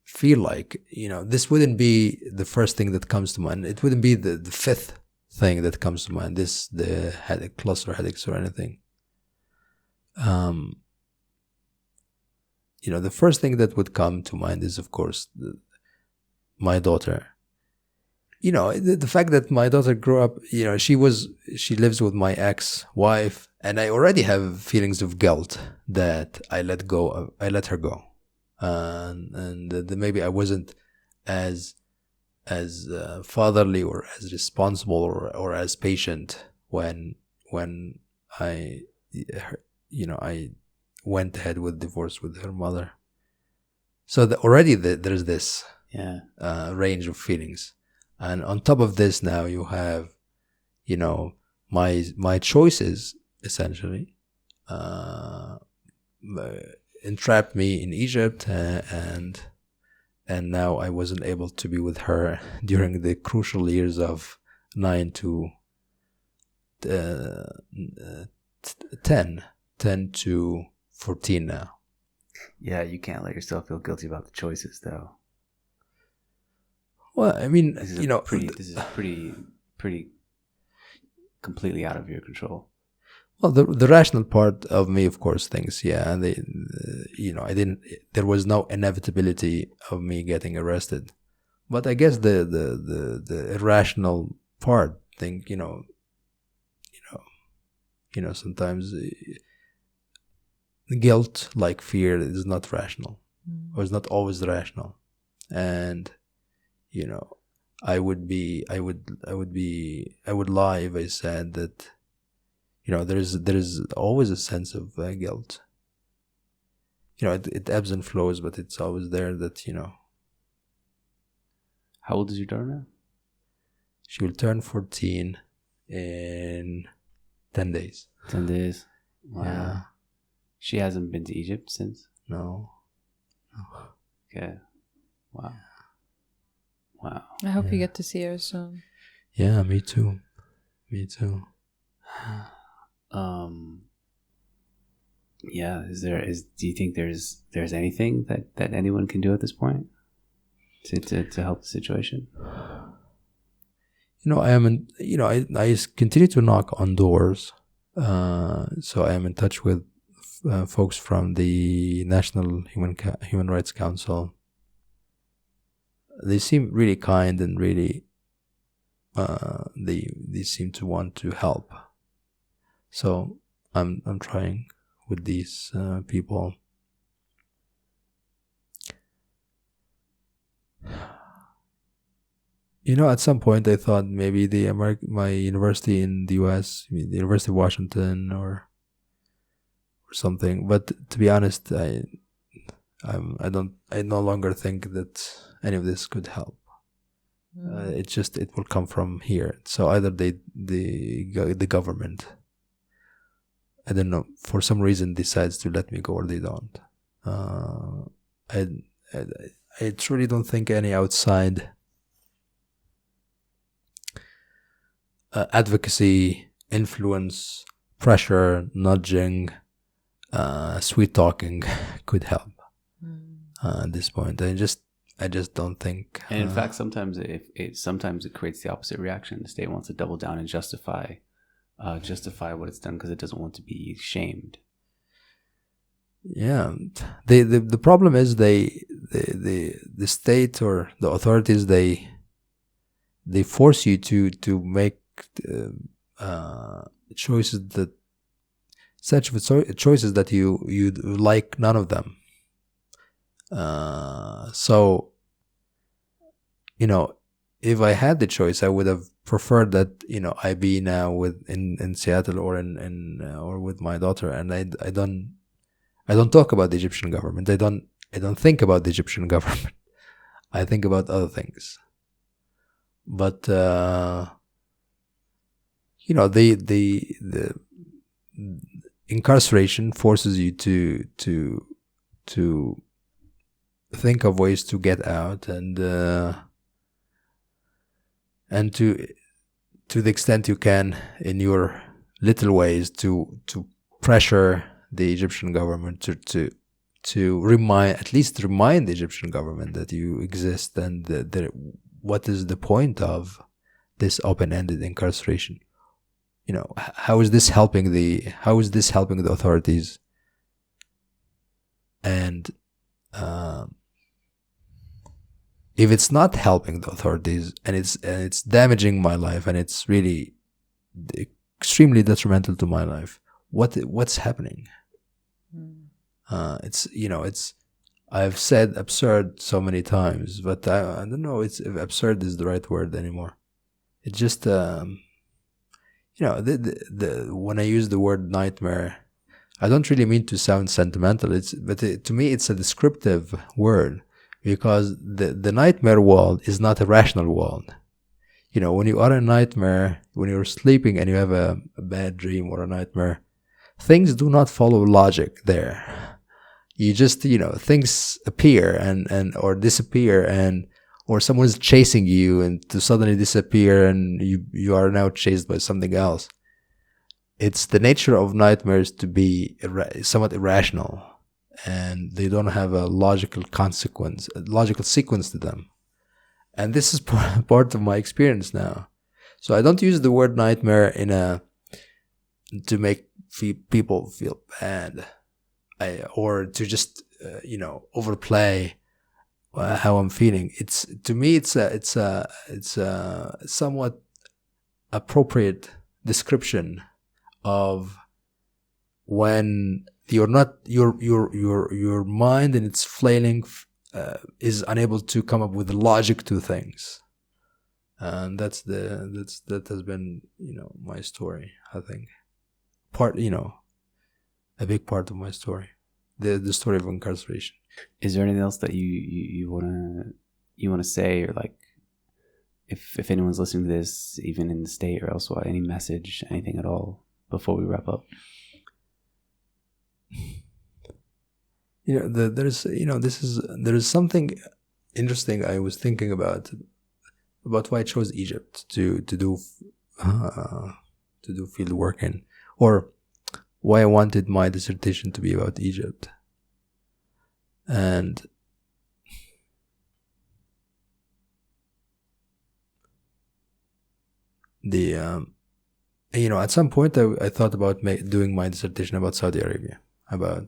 feel like, this wouldn't be the first thing that comes to mind. It wouldn't be the fifth thing that comes to mind, the headache, cluster headaches or anything. The first thing that would come to mind is, of course, my daughter. The fact that my daughter grew up, she lives with my ex-wife, and I already have feelings of guilt that I let her go, and that maybe I wasn't as fatherly or as responsible or as patient when I went ahead with divorce with her mother. So already there's this range of feelings, and on top of this, now you have, my choices essentially entrapped me in Egypt, and now I wasn't able to be with her during the crucial years of 9 to 10 to 14 now. Yeah, you can't let yourself feel guilty about the choices, though. Well, I mean, this is pretty completely out of your control. Well, the rational part of me, of course, thinks, yeah, there was no inevitability of me getting arrested, but I guess the irrational part think, sometimes guilt, like fear, is not rational, or is not always rational, and I would lie if I said that there is always a sense of guilt. It ebbs and flows, but it's always there. That How old is your daughter now? She will turn 14 in 10 days. 10 days. Wow. Yeah. She hasn't been to Egypt since? No. Okay. Wow. Wow. I hope you get to see her soon. Yeah, me too. Yeah. Do you think there's anything that anyone can do at this point to help the situation? I am in, I continue to knock on doors. So I am in touch with folks from the National Human Rights Council. They seem really kind and really they seem to want to help. So I'm trying with these people. At some point I thought maybe my university in the US, the University of Washington or something. But to be honest, I no longer think that any of this could help. It will come from here. So either the government, I don't know, for some reason decides to let me go, or they don't. I truly don't think any outside advocacy, influence, pressure, nudging, sweet talking could help at this point. I just don't think. And in fact, sometimes it creates the opposite reaction. The state wants to double down and justify what it's done because it doesn't want to be shamed. Yeah, the problem is the state or the authorities, they force you to make choices that you like none of them. So if I had the choice, I would have preferred that I be now in Seattle or or with my daughter, and I don't talk about the Egyptian government. I don't think about the Egyptian government. I think about other things. But the incarceration forces you to think of ways to get out, and to the extent you can in your little ways to pressure the Egyptian government to remind the Egyptian government that you exist, and what is the point of this open-ended incarceration. How is this helping the authorities? And if it's not helping the authorities, and it's damaging my life, and it's really extremely detrimental to my life, what's happening? I've said absurd so many times, but I don't know if absurd is the right word anymore. It just when I use the word nightmare, I don't really mean to sound sentimental. To me it's a descriptive word, because the nightmare world is not a rational world. When you are in a nightmare, when you're sleeping and you have a bad dream or a nightmare, things do not follow logic there. You just, things appear and or disappear, or someone's chasing you and to suddenly disappear, and you are now chased by something else. It's the nature of nightmares to be somewhat irrational, and they don't have a logical sequence to them. And this is part of my experience now. So I don't use the word nightmare to make people feel bad, or to just overplay how I'm feeling. To me it's a somewhat appropriate description of when you're not your mind and its flailing is unable to come up with logic to things, and that has been my story. I think a big part of my story, the story of incarceration. Is there anything else that you wanna say, or like if anyone's listening to this, even in the state or elsewhere, any message, anything at all before we wrap up? There is something interesting I was thinking about why I chose Egypt to do field work in, or why I wanted my dissertation to be about Egypt. And at some point I thought about doing my dissertation about Saudi Arabia, about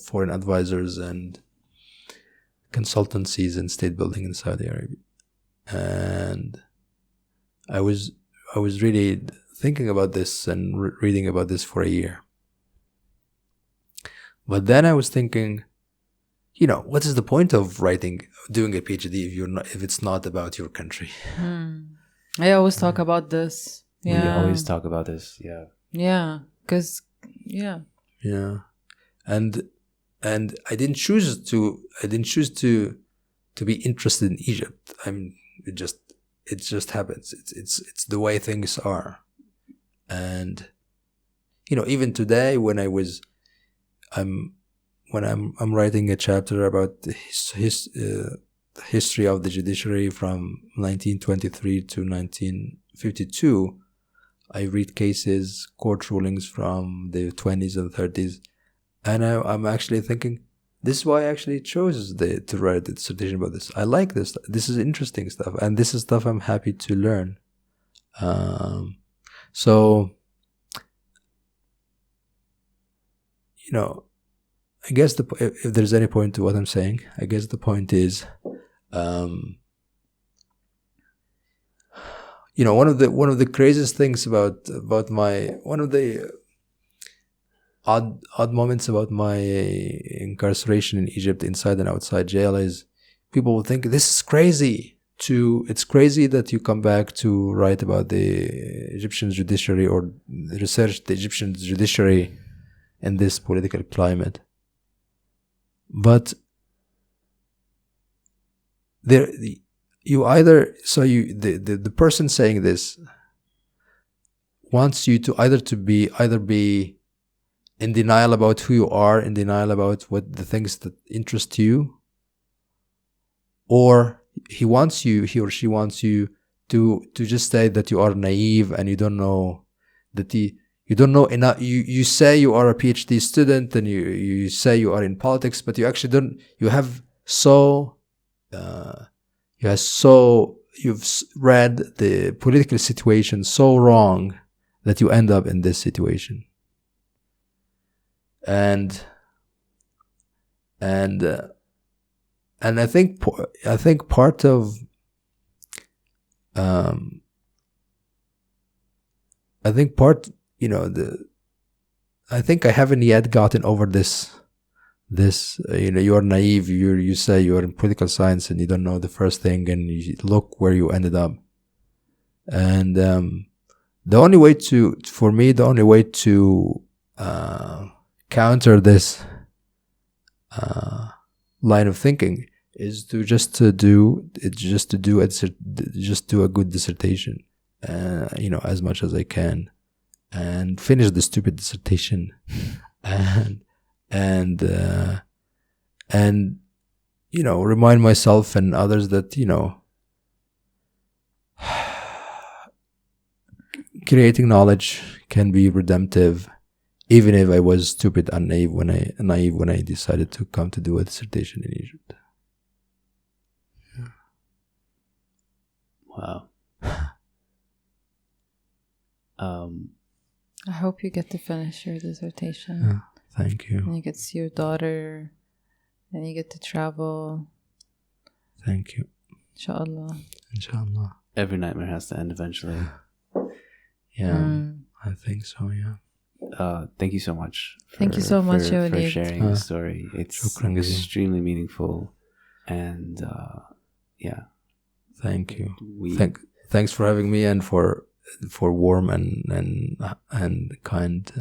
foreign advisors and consultancies and state building in Saudi Arabia, and I was really thinking about this and reading about this for a year. But then I was thinking, what is the point of doing a PhD if it's not about your country? I always talk about this. Yeah. We always talk about this. Yeah. Yeah. Because, yeah. Yeah. And I didn't choose to be interested in Egypt. It just happens. It's the way things are. And even today when I'm writing a chapter about the history of the judiciary from 1923 to 1952, I read cases, court rulings from the 20s and 30s, and I'm actually thinking, this is why I actually chose to write a dissertation about this. I like this. This is interesting stuff, and this is stuff I'm happy to learn. So, I guess if there's any point to what I'm saying, I guess the point is, one of the craziest things about one of the odd moments about my incarceration in Egypt, inside and outside jail, is people will think this is crazy. It's crazy that you come back to write about the Egyptian judiciary or research the Egyptian judiciary in this political climate. But the person saying this wants you to either be in denial about who you are, in denial about what the things that interest you, or he or she wants you to just say that you are naive and you don't know you don't know enough. You say you are a PhD student and you say you are in politics, but you actually don't. You've read the political situation so wrong that you end up in this situation. And I think part of I think I haven't yet gotten over this you are naive, you say you are in political science and you don't know the first thing, and you look where you ended up. And the only way to counter this line of thinking is to do a good dissertation, as much as I can, and finish the stupid dissertation, and remind myself and others that creating knowledge can be redemptive, even if I was stupid and naive when I decided to come to do a dissertation in Egypt. Wow. I hope you get to finish your dissertation. Thank you. And you get to see your daughter, and you get to travel. Thank you. Inshallah. Every nightmare has to end eventually. Yeah, I think so, yeah. Thank you so much. Thank you so much, for sharing the story. It's extremely meaningful, and yeah. Thank you. Thanks for having me, and for warm and kind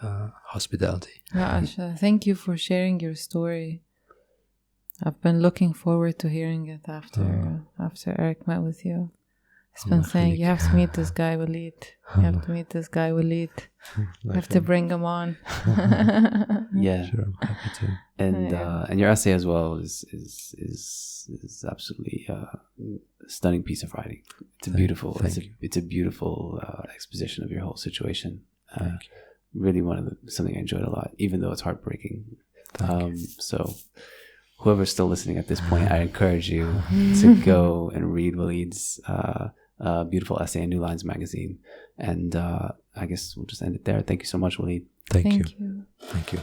hospitality. Asha, thank you for sharing your story. I've been looking forward to hearing it after Eric met with you. He's been saying, you have to meet this guy, Waleed. You have to meet this guy, Waleed. You have to bring him on. Yeah, sure, I'm happy to. And your essay as well is absolutely a stunning piece of writing. It's a beautiful exposition of your whole situation. Really something I enjoyed a lot, even though it's heartbreaking. So whoever's still listening at this point, I encourage you to go and read Waleed's beautiful essay in New Lines magazine. And I guess we'll just end it there. Thank you so much, Waleed. Thank you. you. Thank you.